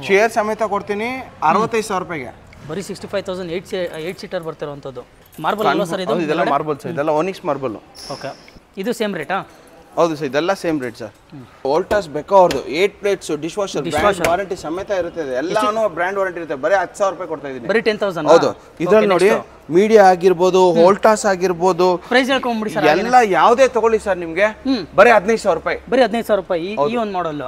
ಚೇರ್ ಸಮೇತ ಕೊಡ್ತೀನಿ 65,000 ರೂಪಾಯಿಗೆ. ಬರೀ 65,000 8 ಸೀಟರ್ ಬರ್ತಿರೋಂಥದ್ದು. ಮಾರ್ಬಲ್ ಅಲ್ವಾ ಸರ್ ಇದು? ಇದೆಲ್ಲ ಮಾರ್ಬಲ್ ಸರ್, ಇದೆಲ್ಲ ಒನಿಕ್ಸ್ ಮಾರ್ಬಲ್. ಓಕೆ. ಇದು ಸೇಮ್ ರೇಟಾ? ಹೌದು ಸರ್, ಇದೆಲ್ಲ ಸೇಮ್ ರೇಟ್ ಸರ್. ವೋಲ್ಟಾಸ್ ಬೆಕೋ ಅವ್ರದ್ದು 8 ಪ್ಲೇಟ್ಸ್ ಡಿಶ್ ವಾಷರ್ ವಾರಂಟಿ ಸಮೇತ ಇರುತ್ತೆ. ಎಲ್ಲಾನು ಬ್ರ್ಯಾಂಡ್ ವಾರಂಟಿ ಇರುತ್ತೆ. ಬರೀ 10,000 ರೂಪಾಯಿ ಕೊಡ್ತಾ ಇದೀನಿ. ಬರೀ 10,000. ಹೌದು, ಇದ್ರಲ್ಲಿ ನೋಡಿ ಮೀಡಿಯಾ ಆಗಿರ್ಬೋದು, ವೋಲ್ಟಾಸ್ ಆಗಿರ್ಬೋದು, ಪ್ರೈಸ್ ಹೇಳ್ಕೊಂಡ್ಬಿಡಿ ಸರ್. ಎಲ್ಲ ಯಾವುದೇ ತಗೊಳ್ಳಿ ಸರ್ ನಿಮ್ಗೆ ಬರೀ 15,000 ರೂಪಾಯಿ. ಬರೀ 15,000 ರೂಪಾಯಿ ಈ ಒಂದು ಮಾಡಲ್.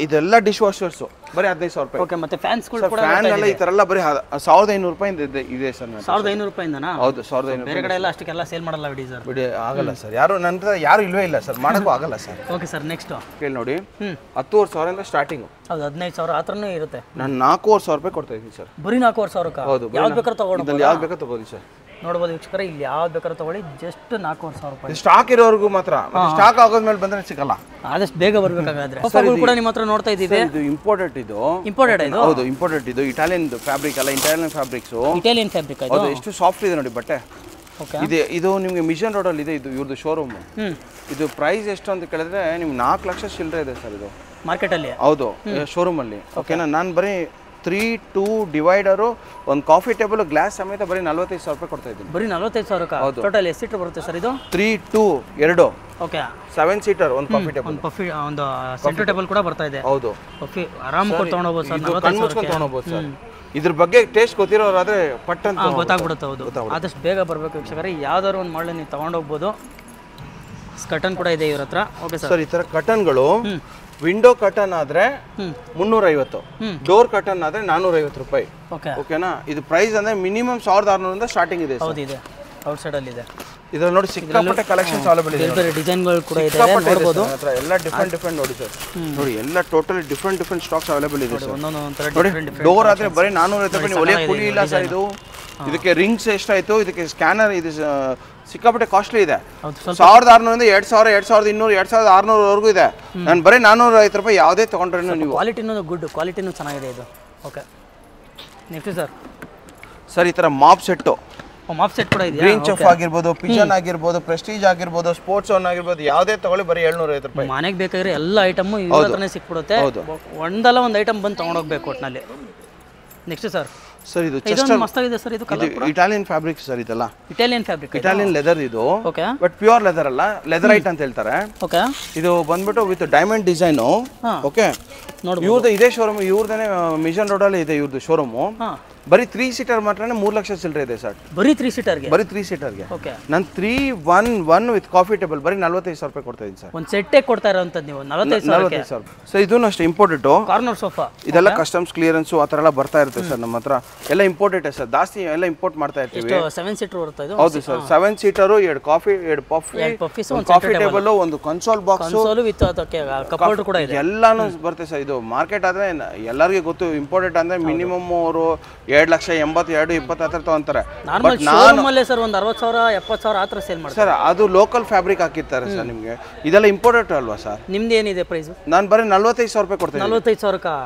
ಇದೆಲ್ಲ ಡಿಶ್ ವಾಷರ್ಸ್ ಬರೀ 15,000 ರೂಪಾಯಿ. ಓಕೆ, ಮತ್ತೆ ಫ್ಯಾನ್ಸ್ ಕೂಡ ಫ್ಯಾನ್ ಎಲ್ಲ ಈ ತರ ಎಲ್ಲ ಬರೀ 1,500 ರೂಪಾಯಿ ಇದೆ ಸರ್. 1,500 ರೂಪಾಯಿಯಿಂದನಾ? ಹೌದು, 1,500. ಬೇರೆ ಕಡೆ ಎಲ್ಲ ಅಷ್ಟಕ್ಕೆಲ್ಲ ಸೇಲ್ ಮಾಡಲ್ಲ ಬಿಡಿ ಸರ್. ಬಿಡಿ, ಆಗಲ್ಲ ಸರ್. ಯಾರು ನನ್ನ ಯಾರು ಇಲ್ವೇ ಇಲ್ಲ ಸರ್, ಮಾಡಕ್ಕೂ ಆಗಲ್ಲ ಸರ್. ಓಕೆ ಸರ್, ನೆಕ್ಸ್ಟ್ ಕೇಳಿ ನೋಡಿ, 10,500 ಸ್ಟಾರ್ಟಿಂಗ್. ಹೌದು, 15,000 ಆ ಥರನೂ ಇರುತ್ತೆ. ನಾನು 4,500 ರೂಪಾಯಿ ಕೊಡ್ತಾ ಇದ್ದೀನಿ ಸರ್. ಬರೀ 4,500. ಹೌದು, ಯಾವ್ದು ಬೇಕಾದ್ರೂ ತಗೊಳ್ಳಿ. ಯಾವ್ದು ಬೇಕಾದ್ರೂ ತಗೊಳ್ಳಿ ಸರ್. ನೋಡ್ಬೋದು ವೀಕ್ಷಕರೇ, ಇಲ್ಲಿ ಯಾವ್ದು ಬೇಕಾದ್ರೂ ತಗೊಳ್ಳಿ. ಜಸ್ಟ್ 4,500 ರೂಪಾಯಿ. ಸ್ಟಾಕ್ ಇರೋವರೆಗೂ ಮಾತ್ರ. ಸ್ಟಾಕ್ ಆಗೋದ್ಮೇಲೆ ಬಂದ್ರೆ ಸಿಗಲ್ಲ. ಆದಷ್ಟು ಬೇಗ ಬರ್ಬೇಕಾಗಾದ್ರೆ. ಸೋಫಾಗಳು ಕೂಡ ನಿಮ್ಮ ಹತ್ರ ನೋಡ್ತಾ ಇದ್ದೀವಿ. ಇದು ಇಂಪೋರ್ಟೆಡ್. ಇದು ಇಂಪೋರ್ಟೆಡ್. ಇದು ಹೌದು, ಇಂಪೋರ್ಟೆಡ್. ಇದು ಇಟಾಲಿಯನ್ ಫ್ಯಾಬ್ರಿಕ್ ಅಲ್ಲ, ಇಟಾಲಿಯನ್ ಫ್ಯಾಬ್ರಿಕ್ಸ್. Italian fabric. ಹೌದು, ಎಷ್ಟು ಸಾಫ್ಟ್ ಇದೆ ನೋಡಿ ಬಟ್ಟೆ. ಓಕೆ, ಇದು ನಿಮಗೆ ಮಿಷನ್ ರೋಡ್ ಅಲ್ಲಿ ಇದೆ. ಇದು ಇವ್ರದ್ದು ಶೋರೂಮ್. ಇದು ಪ್ರೈಸ್ ಎಷ್ಟು ಅಂತ ಕೇಳಿದ್ರೆ ನಿಮ್ಗೆ 4 ಲಕ್ಷ ಚಿಲ್ಲರೆ ಇದೆ ಸರ್ ಇದು ಮಾರ್ಕೆಟ್ ಅಲ್ಲಿ. ಹೌದು, ಶೋರೂಮ್ ಅಲ್ಲಿ. ಓಕೆನಾ, ನಾನು ಬರೀ 3-2 ಡಿವೈಡರು, ಒಂದು ಕಾಫಿ ಟೇಬಲ್, ಗ್ಲಾಸ್ ಸಮೇತ ಬರೀ 45,000 ರೂಪಾಯಿ ಕೊಡ್ತಾ ಇದ್ದೀನಿ. ಬರೀ 45,000. ಟೋಟಲ್ ಎಷ್ಟು ಸೀಟರ್ ಬರುತ್ತೆ ಸರ್ ಇದು? 3-2 2. ಓಕೆ, 7 ಸೀಟರ್ ಒಂದು ಕಾಫಿ ಟೇಬಲ್. ಒಂದು ಸೆಂಟರ್ ಟೇಬಲ್ ಕೂಡ ಬರ್ತಾ ಇದೆ. ಹೌದು, ಕಾಫಿ ಆರಾಮಾಗಿ ತಗೊಂಡೋಗ್ಬೋದು ಸರ್. 45,000 ತಗೊಂಡೋಗ್ಬೋದು ಸರ್. ಇದ್ರ ಬಗ್ಗೆ ಟೇಸ್ಟ್ ಗೊತ್ತಿರೋರಾದ್ರೆ ಪಟ್ ಅಂತ ಗೊತ್ತಾಗ್ಬಿಡುತ್ತೆ. ಹೌದು, ಆದಷ್ಟು ಬೇಗ ಬರಬೇಕು ವೀಕ್ಷಕರೇ. ಯಾವ್ದಾದ್ರು ಒಂದು ಮಾಡಲಿ ನೀವು ತಗೊಂಡೋಗ್ಬೋದು. ಕಟನ್ ಕೂಡ ಇದೆ ಇವ್ರ ಹತ್ರ. ಓಕೆ ಸರ್, ಈ ತರ ಕಟನ್ಗಳು ವಿಂಡೋ ಕಟನ್ ಆದ್ರೆ 350, ಡೋರ್ ಕಟನ್ ಆದ್ರೆ 450 ರೂಪಾಯಿ. ಓಕೆನಾ, ಇದು ಪ್ರೈಸ್ ಅಂದ್ರೆ ಮಿನಿಮಮ್ 1,600 ಸ್ಟಾರ್ಟಿಂಗ್ ಇದೆ. ಹೌದು, ಇದೆ ಔಟ್ ಸೈಡ್ ಅಲ್ಲಿ ಇದೆ. ಇದ್ರಲ್ಲಿ ನೋಡಿ ಸಿಕ್ಕಾಪಟ್ಟೆ ಕಲೆಕ್ಷನ್ಸ್ ಅವೈಲೇಬಲ್ ಇದೆ. ಬೇರೆ ಡಿಸೈನ್ಗಳು ಕೂಡ ಇದೆ, ನೋಡಬಹುದು. ಎಲ್ಲ ಡಿಫರೆಂಟ್ ನೋಡಿ ಸರ್. ನೋಡಿ, ಎಲ್ಲ ಟೋಟಲಿ ಡಿಫರೆಂಟ್ ಸ್ಟಾಕ್ಸ್ ಅವೈಲೇಬಲ್ ಇದೆ ಸರ್. ಒಂದೊಂದು ನೋಡಿ, ಡೋರ್ ಆದ್ರೆ ಬರೀ 450 ರೂಪಾಯಿ. ಒಳ್ಳೆ ಕೂಲಿ ಇಲ್ಲ ಸರ್ ಇದು. ಇದಕ್ಕೆ ರಿಂಗ್ಸ್ ಎಷ್ಟಾಯ್ತು, ಇದಕ್ಕೆ ಸ್ಕ್ಯಾನರ್, ಇದು ಸಿಕ್ಕಾಪಟ್ಟೆ ಕಾಸ್ಟ್ಲಿ ಇದೆ. 1,600 2,000, 2,200, 2,600 ವರೆಗೂ ಇದೆ. ನಾನು ಬರೀ 450 ರೂಪಾಯಿ ಯಾವುದೇ ತಗೊಂಡ್ರೆ ನೀವು. ಕ್ವಾಲಿಟಿನೂ ಗುಡ್, ಕ್ವಾಲಿಟಿನೂ ಚೆನ್ನಾಗಿದೆ ಇದು. ಓಕೆ, ನೆಕ್ಸ್ಟ್ ಸರ್, ಈ ತರ ಮಾಪ್ ಸೆಟ್ಟು, ಮಾಪ್ ಸೆಟ್ ಕೂಡ ಇದೆ. ಗ್ರೀನ್ ಚೆಫ್ ಆಗಿರ್ಬೋದು, ಪಿಜನ್ ಆಗಿರ್ಬೋದು, ಪ್ರೆಸ್ಟೀಜ್ ಆಗಿರ್ಬೋದು, ಸ್ಪೋರ್ಟ್ಸ್ ಒನ್ ಆಗಿರ್ಬೋದು, ಯಾವುದೇ ತಗೊಳ್ಳಿ ಬರೀ 750 ರೂಪಾಯಿ. ಮನೆಗೆ ಬೇಕಾದ್ರೆ ಎಲ್ಲ ಐಟಮ್ ಇವ್ರ ಹತ್ರನೇ ಸಿಕ್ಬಿಡುತ್ತೆ. ಒಂದಲ್ಲ ಒಂದು ಐಟಮ್ ಬಂದು ತಗೊಂಡೋಗ್ಬೇಕು ಒಟ್ಟಿನಲ್ಲಿ. ನೆಕ್ಸ್ಟ್ ಸರ್, ಇದು ಮಸ್ತಾಗಿದೆ ಸರ್. ಇದು ಇಟಾಲಿಯನ್ ಫ್ಯಾಬ್ರಿಕ್ ಸರ್. ಇದೆಲ್ಲ ಇಟಾಲಿಯನ್ ಫ್ಯಾಬ್ರಿಕ್, ಇಟಾಲಿಯನ್ ಲೆದರ್ ಇದು. ಓಕೆ, ಬಟ್ ಪ್ಯೂರ್ ಲೆದರ್ ಅಲ್ಲ, ಲೆದರೈಟ್ ಅಂತ ಹೇಳ್ತಾರೆ. ಓಕೆ, ಇದು ಬಂದ್ಬಿಟ್ಟು ವಿತ್ ಡೈಮಂಡ್ ಡಿಸೈನ್. ಓಕೆ, ಇವ್ರದ್ದು ಇದೇ ಶೋರೂಮ್, ಇವ್ರದೇ ಮಿಷನ್ ರೋಡ್ ಅಲ್ಲಿ ಇದೆ ಇವ್ರದ್ದು ಶೋರೂಮು. ಬರೀ 3 ಸೀಟರ್ ಮಾತ್ರನೇ 3 ಲಕ್ಷ ಚಿಲ್ಲರೆ ಇದೆ ಸರ್. ಬರೀ 3 ಸೀಟರ್ಗೆ? ಬರೀ 3 ಸೀಟರ್ಗೆ. ಓಕೆ, ನಾನು 3-1-1 ವಿತ್ ಕಾಫಿ ಟೇಬಲ್ ಬರೀ 45,000 ರೂಪಾಯಿ ಕೊಡ್ತಾ ಇದ್ದೀನಿ ಸರ್. ಒಂದು ಸೆಟ್ಟೇ ಕೊಡ್ತಾ ಇರೋಂಥದ್ದು ನೀವು 45,000. ಸರ್, ಇದೂ ಅಷ್ಟೇ ಇಂಪೋರ್ಟೆಡ್. ಕಾರ್ನರ್ ಸೋಫಾ ಇದೆಲ್ಲ ಕಸ್ಟಮ್ಸ್ ಕ್ಲಿಯರೆನ್ಸ್ ಆ ಥರ ಎಲ್ಲ ಬರ್ತಾ ಇರುತ್ತೆ ಸರ್ ನಮ್ಮ ಹತ್ರ. ಎಲ್ಲ ಇಂಪೋರ್ಟೆಡ್ ಸರ್, ಜಾಸ್ತಿ ಎಲ್ಲ ಇಂಪೋರ್ಟ್ ಮಾಡ್ತಾ ಇರ್ತೀವಿ. 7 ಸೀಟರ್ ಬರುತ್ತೆ ಇದು? ಹೌದು ಸರ್, 7 ಸೀಟರು, 2 ಕಾಫಿ, 2 ಪಫಿ, ಒಂದು ಕಾಫಿ ಟೇಬಲ್, ಒಂದು ಕನ್ಸೋಲ್ ಬಾಕ್ಸ್ ವಿತ್ ಅದಕ್ಕೆ ಕಪ್ ಹೋಲ್ಡರ್ ಕೂಡ ಇದೆ. ಎಲ್ಲಾನು ಬರುತ್ತೆ ಸರ್. ಇದು ಮಾರ್ಕೆಟ್ ಆದ್ರೆ ಎಲ್ಲರಿಗೂ ಗೊತ್ತು, ಇಂಪೋರ್ಟೆಡ್ ಅಂದ್ರೆ ಮಿನಿಮಮ್ ಅವರು 2,80,000 2,20,000 ಹತ್ರ ತಗೊಂತಾರೆ. ನಾರ್ಮಲ್ ಶೋರೂಮ್ ಅಲ್ಲೇ ಸರ್ ಒಂದು 60,000 70,000 ಆ ಥರ ಸೇಲ್ ಮಾಡ್ತಾರೆ ಸರ್. ಅದು ಲೋಕಲ್ ಫ್ಯಾಬ್ರಿಕ್ ಹಾಕಿರ್ತಾರೆ ಸರ್. ನಿಮಗೆ ಇದೆಲ್ಲ ಇಂಪೋರ್ಟೆಡ್ ಅಲ್ವಾ ಸರ್? ನಿಮ್ದು ಏನಿದೆ ಪ್ರೈಸ್? ನಾನು ಬರೀ 45,000 ರೂಪಾಯಿ ಕೊಡ್ತೀನಿ. 45,000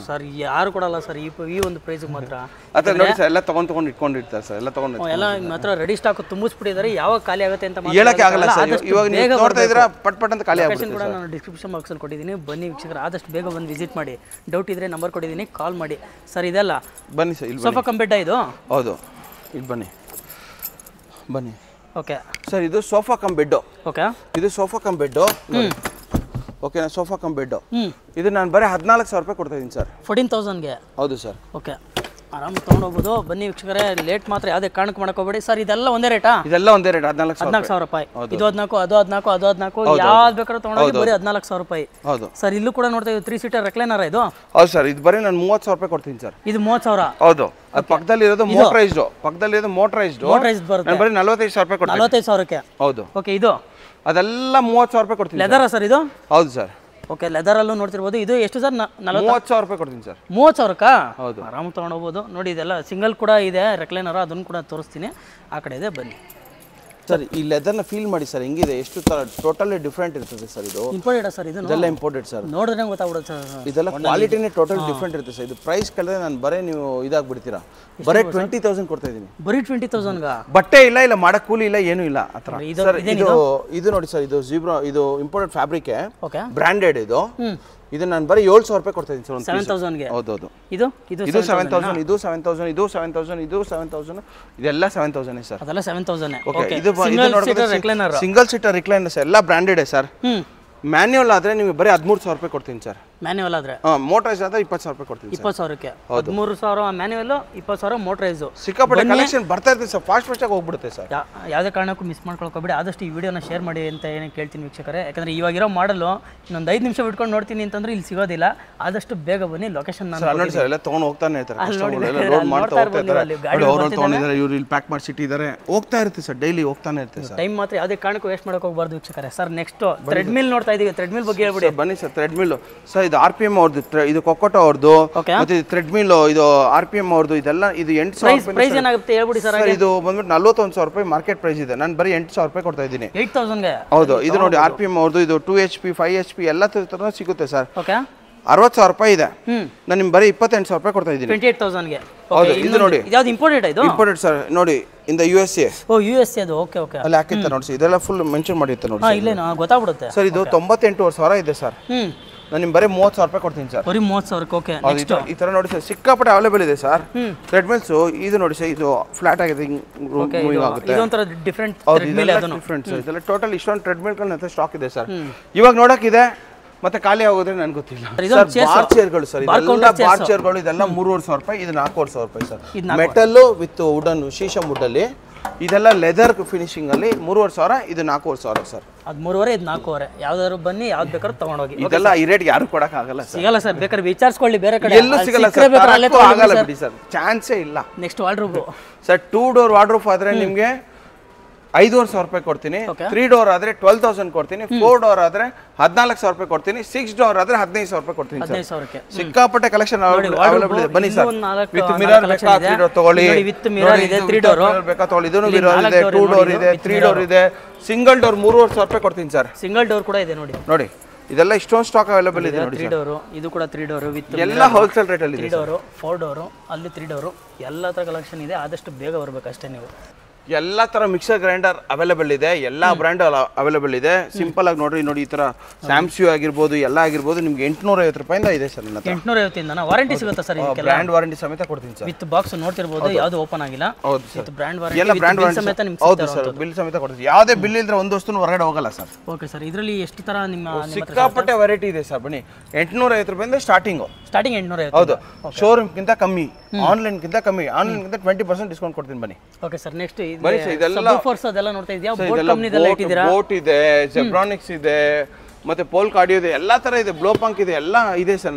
ಸರ್? ಯಾರು ಕೊಡಲ್ಲ ಸರ್ ಈ ಒಂದು ಪ್ರೈಸ್ ಮಾತ್ರ. ಅದೇ ನೋಡಿ ಸರ್, ಎಲ್ಲ ತಗೊಂಡು ಇಟ್ಕೊಂಡಿರ್ತಾರೆ ಸರ್. ಎಲ್ಲ ತಗೊಂಡು ಎಲ್ಲ ಮಾತ್ರ ರೆಡಿ ಸ್ಟಾಕ್ ತುಂಬಿಸ್ಬಿಟ್ಟಿದ್ದಾರೆ. ಯಾವಾಗ ಖಾಲಿ ಆಗುತ್ತೆ ಅಂತ ಹೇಳಕ್ಕೆ ಆಗಲ್ಲ ಸರ್. ಇವಾಗ ನೀವು ನೋಡ್ತಾ ಇದ್ದೀರಾ, ಪಟ್ ಅಂತ ಖಾಲಿ ಆಗುತ್ತೆ. ಕೂಡ ನಾನು ಡಿಸ್ಕ್ರಿಪ್ಷನ್ ಬಾಕ್ಸ್ ಅಲ್ಲಿ ಕೊಟ್ಟಿದ್ದೀನಿ. ಬನ್ನಿ ವೀಕ್ಷಕರು, ಆದಷ್ಟು ಬೇಗ ಬಂದು ವಿಸಿಟ್ ಮಾಡಿ. ಡೌಟ್ ಇದ್ರೆ ನಂಬರ್ ಕೊಟ್ಟಿದ್ದೀನಿ, ಕಾಲ್ ಮಾಡಿ ಸರ್. ಇದೆಲ್ಲ ಬನ್ನಿ ಸರ್, ಇಲ್ಲಿ ಸೋಫಾ ಕಮ್ ಬೆಡ್ ಇದು? ಹೌದು, ಇಲ್ಲಿ ಬನ್ನಿ. ಓಕೆ ಸರ್, ಇದು ಸೋಫಾ ಕಮ್ ಬೆಡ್. ಓಕೆ, ಇದು ಸೋಫಾ ಕಮ್ ಬೆಡ್. ಓಕೆನಾ, ಸೋಫಾ ಕಮ್ ಬೆಡ್. ಇದು ನಾನು ಬರೀ 14,000 ರೂಪಾಯಿ ಕೊಡ್ತಾ ಇದ್ದೀನಿ ಸರ್. 14,000ಗೆ? ಹೌದು ಸರ್. ಓಕೆ, ಆರಾಮ್ ತೊಗೊಂಡೋಗ್ಬೋದು. ಬನ್ನಿ ವೀಕ್ಷಕರೇ, ಲೇಟ್ ಮಾತ್ರ ಯಾವುದೇ ಕಾರಣಕ್ಕೆ ಮಾಡ್ಕೋಬೇಡಿ ಸರ್. ಇದೆಲ್ಲ ಒಂದೇ ರೇಟಾ? ಇದೆಲ್ಲ ಒಂದೇ ರೇಟ್, 14,000 ರೂಪಾಯಿ. ಇದು 14, ಅದು 14, ಅದು 14, ಯಾವ್ದು ಬೇಕಾದ್ರೂ ತೊಗೊಂಡೋಗಿ ಬರೀ 14,000 ರೂಪಾಯಿ. ಹೌದು ಸರ್. ಇಲ್ಲೂ ಕೂಡ ನೋಡ್ತಾ ಇದ್ದೀವಿ 3 ಸೀಟರ್ ರೆಕ್ಲೈನರ್ ಇದು? ಹೌದು ಸರ್. ಇದು ಬರೀ ನಾನು 30,000 ರೂಪಾಯಿ ಕೊಡ್ತೀನಿ ಸರ್. ಇದು 30,000? ಹೌದು. ಅದು ಪಕ್ಕದಲ್ಲಿ ಇರೋದು ಮೋಟರೈಸ್ಡ್. ಮೋಟರೈಸ್ಡ್ ಬರುತ್ತೆ. ಬರೀ 45,000 ರೂಪಾಯಿ ಕೊಡ್ತೀನಿ. 45,000ಕ್ಕೆ? ಹೌದು. ಓಕೆ, ಇದು ಅದೆಲ್ಲ 30,000 ರೂಪಾಯಿ ಕೊಡ್ತೀನಿ. ಲೆದರಾ ಸರ್ ಇದು? ಹೌದು ಸರ್. ಓಕೆ, ಲೆದರಲ್ಲೂ ನೋಡ್ತಿರ್ಬೋದು. ಇದು ಎಷ್ಟು ಸರ್? 30,000 ರೂಪಾಯಿ ಕೊಡ್ತೀನಿ ಸರ್. 30,000ಕ್ಕಾ? ಹೌದು, ಆರಾಮ್ ತೊಗೊಂಡೋಗ್ಬೋದು. ನೋಡಿ, ಇದೆಲ್ಲ ಸಿಂಗಲ್ ಕೂಡ ಇದೆ ರೆಕ್ಲೈನರ್, ಅದನ್ನು ಕೂಡ ತೋರಿಸ್ತೀನಿ. ಆ ಕಡೆ ಇದೆ, ಬನ್ನಿ ಸರ್. ಈ ಲೆದರ್ನ ಫೀಲ್ ಮಾಡಿ ಸರ್, ಹೆಂಗಿದೆ, ಎಷ್ಟು ಟೋಟಲಿ ಡಿಫ್ರೆಂಟ್ ಇರ್ತದೆ ಸರ್. ಇದು ಇಂಪೋರ್ಟೆಡ್ ಸರ್? ಇದೆಲ್ಲ ಇಂಪೋರ್ಟೆಡ್ ಸರ್. ನೋಡಿದ್ರೆ ಗೊತ್ತಾಗ್ಬಿಡುತ್ತೆ ಸರ್. ಇದೆಲ್ಲ ಕ್ವಾಲಿಟಿನೇ ಟೋಟಲ್ ಡಿಫ್ರೆಂಟ್ ಇರುತ್ತೆ ಸರ್. ಇದು ಪ್ರೈಸ್ ಕೇಳಿದ್ರೆ ನಾನು ಬರೀ ನೀವು ಇದಾಗ್ಬಿಡ್ತೀರಾ. ಬರೀ 20,000 ಕೊಡ್ತಾ ಇದ್ದೀನಿ. ಬರೀ 20,000ಗ? ಬಟ್ಟೆ ಇಲ್ಲ, ಮಾಡಕ್ ಕೂಲಿ ಇಲ್ಲ, ಏನೂ ಇಲ್ಲ ಆ ಥರ ಸರ್. ಇದು ನೋಡಿ ಸರ್, ಇದು ಝೀಬ್ರಾ, ಇದು ಇಂಪೋರ್ಟೆಡ್ ಫ್ಯಾಬ್ರಿಕ್, ಬ್ರಾಂಡೆಡ್. ಇದು ಇದು ನಾನು ಬರೀ 7,000 ರೂಪಾಯಿ ಕೊಡ್ತಾ ಇದ್ದೀನಿ ಸರ್. 7,000ಗೆ. ಹೌದೌದು. ಇದು ಇದು 7,000, ಇದು 7,000, ಇದು 7,000, ಇದು 7,000, ಇದೆಲ್ಲ 7,000 ಸರ್. ಅದೆಲ್ಲ 7,000. ಓಕೆ. ಇದು ಸಿಂಗಲ್ ಸೀಟರ್ ರಿಕ್ಲೈನರ್ಸ್ ಎಲ್ಲ ಬ್ರಾಂಡೆಡ್ ಸರ್. ಮ್ಯಾನ್ಯುವಲ್ ಆದ್ರೆ ನಿಮಗೆ ಬರೀ 13,000 ರೂಪಾಯಿ ಕೊಡ್ತೀನಿ ಸರ್. ಮ್ಯಾನ್ಯುವಲ್ ಆದ್ರೆ ಮೋಟರೈಸ್ ಆದ್ರೆ 20,000 ರೂಪಾಯಿ ಕೊಡ್ತೀನಿ. 20,000ಕ್ಕೆ 13,000 ಮ್ಯಾನ್ಯುವಲ್, 20,000 ಮೋಟರೈಸ್. ಸಿಕ್ಕಾಪಟ್ಟೆ ಕಲೆಕ್ಷನ್ ಬರ್ತಾ ಇರ್ತದೆ ಸರ್. ಫಾಸ್ಟ್ ಆಗಿ ಹೋಗ್ಬಿಡುತ್ತೆ ಸರ್. ಯಾವುದೇ ಕಾರಣಕ್ಕೂ ಮಿಸ್ ಮಾಡ್ಕೊಳ್ಕೋಬೇಡಿ. ಆದಷ್ಟು ಈ ವಿಡಿಯೋನ ಶೇರ್ ಮಾಡಿ ಅಂತ ಏನು ಕೇಳ್ತೀನಿ ವೀಕ್ಷಕರೇ. ಯಾಕಂದ್ರೆ ಇವಾಗಿರೋ ಮಾಡಲು ಇನ್ನೊಂದು 5 ನಿಮಿಷ ಬಿಟ್ಕೊಂಡು ನೋಡ್ತೀನಿ ಅಂತಂದ್ರೆ ಇಲ್ಲಿ ಸಿಗೋದಿಲ್ಲ. ಆದಷ್ಟು ಬೇಗ ಬನ್ನಿ. ಲೊಕೇಶನ್ ನಾನು ನೋಡಿ ಸರ್, ಎಲ್ಲ ತೊಗೊಂಡು ಹೋಗ್ತಾನೆ ಇರ್ತಾರೆ, ಲೋಡ್ ಮಾಡ್ತಾ ಹೋಗ್ತಾ ಇದ್ದಾರೆ. ಅವರು ತೊಗೊಂಡಿದ್ದಾರೆ, ಇವರು ಇಲ್ಲಿ ಪ್ಯಾಕ್ ಮಾಡಿ ಇಟ್ಟಿದ್ದಾರೆ, ಹೋಗ್ತಾ ಇರುತ್ತೆ ಸರ್. ಡೈಲಿ ಹೋಗ್ತಾನೆ ಇರುತ್ತೆ ಸರ್. ಟೈಮ್ ಮಾತ್ರ ಯಾವುದೇ ಕಾರಣಕ್ಕೂ ವೇಸ್ಟ್ ಮಾಡಕ್ಕೆ ಹೋಗಬಾರ್ದು ವೀಕ್ಷಕರೇ. ಸರ್ ನೆಕ್ಸ್ಟ್ ಥ್ರೆಡ್ಮಿಲ್ ನೋಡ್ತಾ ಇದೀವಿ. ಥ್ರೆಡ್ಮಿಲ್ ಬಗ್ಗೆ ಹೇಳ್ಬಿಡಿ. ಬನ್ನಿ ಸರ್. ಥ್ರೆಡ್ಮಿಲ್ ಸರ್, ಇದು RPM ಅವ್ರದ್ದು, ಇದು ಕೊಕೊಟೋ ಅವ್ರದ್ದು, ಮತ್ತೆ ಥ್ರೆಡ್ಮಿಲ್ ಇದು RPM ಅವ್ರದ್ದು. ಇದೆಲ್ಲ ಇದು 8,000 ಪ್ರೈಸ್ ಏನಾಗುತ್ತೆ ಹೇಳ್ಬಿಡಿ ಸರ್. ಇದು ಬಂದ್ಬಿಟ್ಟು 41,000 ರೂಪಾಯಿ ಮಾರ್ಕೆಟ್ ಪ್ರೈಸ್ ಇದೆ. ನಾನು ಬರೀ 8,000 ರೂಪಾಯಿ ಕೊಡ್ತಾ ಇದ್ದೀನಿ. 8,000ಗೆ. ಹೌದು. ಇದು ನೋಡಿ RPM ಅವ್ರದ್ದು. ಇದು 2 HP 5 HP ಎಲ್ಲ ತರ ಸಿಗುತ್ತೆ ಸರ್. ಓಕೆ. 60,000 ರೂಪಾಯಿ ಇದೆ. ನಾನು ನಿಮ್ಗೆ ಬರೀ 28,000 ರೂಪಾಯಿ ಕೊಡ್ತಾ ಇದ್ದೀನಿ. 28,000ಗೆ. ಹೌದು. ಇದು ನೋಡಿ, ಯಾವ್ದು ಇಂಪೋರ್ಟೆಡ್ ಇದು? Imported sir. ನೋಡಿ, ಇಂದ USA. ಓ USA ಅದು. Okay okay. ಅಲ್ಲಿ ಹಾಕಿರ್ತಾರೆ ನೋಡಿ ಸರ್. ಇದೆಲ್ಲ ಫುಲ್ ಮೆನ್ಷನ್ ಮಾಡಿರ್ತಾರೆ ನೋಡಿ. ಇಲ್ಲೇ ಗೊತ್ತಾಗ್ಬಿಡುತ್ತೆ ಸರ್. ಇದು 98,000 ಇದೆ ಸರ್. ನಾನು ನಿಮ್ಗೆ ಬರೀ 30,000 ರೂಪಾಯಿ ಕೊಡ್ತೀನಿ ಸರ್. ಬರೀ 30,000ಕ್ಕೆ. ಓಕೆ. ನೆಕ್ಸ್ಟ್ ಈ ತರ ನೋಡಿ ಸರ್, ಸಿಕ್ಕಾಪಟ್ಟೆ ಅವೈಲೇಬಲ್ ಇದೆ ಸರ್. ಥ್ರೆಡ್ಮಿಲ್ಸ್ ಇದು ನೋಡಿ ಸರ್, ಇದು ಫ್ಲಾಟ್ ಆಗಿದೆ, ಮೂವಿಂಗ್ ಆಗುತ್ತೆ. ಇದು ಒಂತರ ಡಿಫರೆಂಟ್ ಥ್ರೆಡ್ಮಿಲ್. ಅದನ್ನು ಡಿಫರೆಂಟ್ ಸರ್. ಇದೆಲ್ಲ ಟೋಟಲ್ ಇಷ್ಟೊಂದು ಥ್ರೆಡ್ಮಿಲ್ಗಳ ಸ್ಟಾಕ್ ಇದೆ ಸರ್. ಇವಾಗ ನೋಡಕ್ಕಿದೆ, ಮತ್ತೆ ಖಾಲಿ ಆಗೋದ್ರೆ ನನಗೆ ಗೊತ್ತಿಲ್ಲ ಸರ್. ಬಾರ್ ಚೇರ್ಗಳು ಸರ್, ಇದೆಲ್ಲ ಬಾರ್ ಚೇರ್ಗಳು. ಇದೆಲ್ಲ 3,500 ರೂಪಾಯಿ, ಇದು 4,500 ರೂಪಾಯಿ sir. Metal with wooden, sheesham ವುಡ್ಡಲ್ಲಿ. ಇದೆಲ್ಲ ಲೆದರ್ ಫಿನಿಶಿಂಗ್ ಅಲ್ಲಿ 3,500. ಇದು 4,500 ಸರ್. ಅದು 3,500, ಇದು 4,500. ಯಾವ್ದಾದ್ರು ಬನ್ನಿ, ಯಾವ್ದು ಬೇಕಾದ್ರೂ ತಗೊಂಡೋಗಿ. ಇದೆಲ್ಲ ಈ ರೇಟ್ಗೆ ಯಾರು ಕೊಡಕ್ ಆಗಲ್ಲ ಸರ್. ಸಿಗಲ್ಲ ಸರ್. ಬೇಕಾದ್ರೆ ವಿಚಾರಿಸ್ಕೊಳ್ಳಿ, ಬೇರೆ ಕಡೆ ಎಲ್ಲೂ ಸಿಗಲ್ಲ ಸರ್. ಆಗಲ್ಲ ಬಿಡಿ ಸರ್, ಚಾನ್ಸೇ ಇಲ್ಲ. Next wardrobe sir. 2 door wardrobe ಆದ್ರೆ ನಿಮ್ಗೆ 5,500 ರೂಪಾಯಿ ಕೊಡ್ತೀನಿ. 3 ಡೋರ್ ಆದ್ರೆ 12,000 ಕೊಡ್ತೀನಿ. 4 ಡೋರ್ ಆದ್ರೆ 14,000 ರೂಪಾಯಿ ಕೊಡ್ತೀನಿ. 6 ಡೋರ್ ಆದ್ರೆ 15,000 ರೂಪಾಯಿ ಕೊಡ್ತೀನಿ ಸರ್. 15,000ಕ್ಕೆ. ಸಿಕ್ಕಾಪಟ್ಟೆ ಕಲೆಕ್ಷನ್ ಅವೈಲೇಬಲ್ ಇದೆ. ಬನ್ನಿ ಸರ್. ವಿತ್ ಮಿರರ್ ಬೇಕಾ 3 ಡೋರ್ ತಗೊಳ್ಳಿ. ವಿತ್ ಮಿರರ್ ಇದೆ. 3 ಡೋರ್ ಬೇಕಾ ತಗೊಳ್ಳಿ. ಇದನ್ನು ಮಿರರ್ ಇದೆ. 2 ಡೋರ್ ಇದೆ, 3 ಡೋರ್ ಇದೆ. ಸಿಂಗಲ್ ಡೋರ್ 3,500 ರೂಪಾಯಿ ಕೊಡ್ತೀನಿ ಸರ್. ಸಿಂಗಲ್ ಡೋರ್ ಕೂಡ ಇದೆ ನೋಡಿ. ನೋಡಿ, ಇದೆಲ್ಲ ಇಷ್ಟೊಂದು ಸ್ಟಾಕ್ ಅವೈಲೇಬಲ್ ಇದೆ ನೋಡಿ. 3 ಡೋರ್, ಇದು ಕೂಡ 3 ಡೋರ್ ವಿತ್ ಎಲ್ಲ ಹೋಲ್ಸೇಲ್ ರೇಟ್ ಅಲ್ಲಿ ಇದೆ. 3 ಡೋರ್, 4 ಡೋರ್, ಅಲ್ಲಿ 3 ಡೋರ್, ಎಲ್ಲ ತರ ಕಲೆಕ್ಷನ್ ಇದೆ. ಆದಷ್ಟು ಬೇಗ ಬರಬೇಕು ಅಷ್ಟೇ ನೀವು. ಎಲ್ಲ ತರ ಮಿಕ್ಸರ್ ಗ್ರೈಂಡರ್ ಅವೈಲೇಬಲ್ ಇದೆ. ಎಲ್ಲ ಬ್ರ್ಯಾಂಡ್ ಅವೈಲೇಬಲ್ ಇದೆ. ಸಿಂಪಲ್ ಆಗಿ ನೋಡ್ರಿ. ನೋಡಿ, ಈ ತರ ಸ್ಯಾಮ್ಸಂಗ್ ಆಗಿರ್ಬೋದು, ಎಲ್ಲ ಆಗಿರ್ಬೋದು, ನಿಮ್ಗೆ 850 ರೂಪಾಯಿಂದ ಇದೆ ಸರ್. ನನ್ನ 850 ವಾರಂಟಿ ಸಿಗುತ್ತೆ ಸರ್. ಬ್ರ್ಯಾಂಡ್ ವಾರಂಟಿ ಸಮೇತ ಕೊಡ್ತೀನಿ ಸರ್. ವಿತ್ ಬಾಕ್ಸ್ ನೋಡ್ತಿರ್ಬೋದು, ಯಾವುದು ಓಪನ್ ಆಗಿಲ್ಲ. ಹೌದು ಸರ್. ವಿತ್ ಬ್ರ್ಯಾಂಡ್ ವಾರಂಟಿ, ಎಲ್ಲ ಬ್ರ್ಯಾಂಡ್ ವಾರಂಟಿ ಸಮೇತ ನಿಮಗೆ. ಹೌದು ಸರ್, ಬಿಲ್ ಸಮೇತ ಕೊಡ್ತೀನಿ. ಯಾವುದೇ ಬಿಲ್ ಇಲ್ಲದ್ರೆ ಒಂದು ವಸ್ತುನು ಹೊರಗಡೆ ಹೋಗಲ್ಲ ಸರ್. Okay sir. ಇದರಲ್ಲಿ ಎಷ್ಟು ತರ ನಿಮ್ಮ ಸಿಕ್ಕಾಪಟ್ಟೆ ವೆರೈಟಿ ಇದೆ ಸರ್. ಬನ್ನಿ, 850 ರೂಪಾಯಿಂದ ಸ್ಟಾರ್ಟಿಂಗ್ 850. ಹೌದು. ಶೋರೂಮ್ ಗಿಂತ ಕಮ್ಮಿ, ಆನ್ಲೈನ್ ಗಿಂತ ಕಮ್ಮಿ. ಆನ್ಲೈನ್ ಗಿಂತ 20% ಡಿಸ್ಕೌಂಟ್ ಕೊಡ್ತೀನಿ. ಬನ್ನಿ. Okay sir. ನೆಕ್ಸ್ಟ್ ಇದೆಲ್ಲ ಫೋರ್ಸ್ ಅದೆಲ್ಲ ನೋಡ್ತಾ ಇದೀಯಾ? ಬೋಟ್ ಕಂಪನಿದೆಲ್ಲ ಇಟ್ಟಿದ್ದೀರಾ? ಬೋಟ್ ಇದೆ, ಜೆಬ್ರಾನಿಕ್ಸ್ ಇದೆ, ಮತ್ತೆ ಪೋಲ್ಕ್ ಆಡಿಯೋ ಇದೆ, ಎಲ್ಲಾ ತರ ಇದೆ. ಬ್ಲೋಪಂಕ್ ಇದೆ, ಎಲ್ಲ ಇದೆ ಸರ್.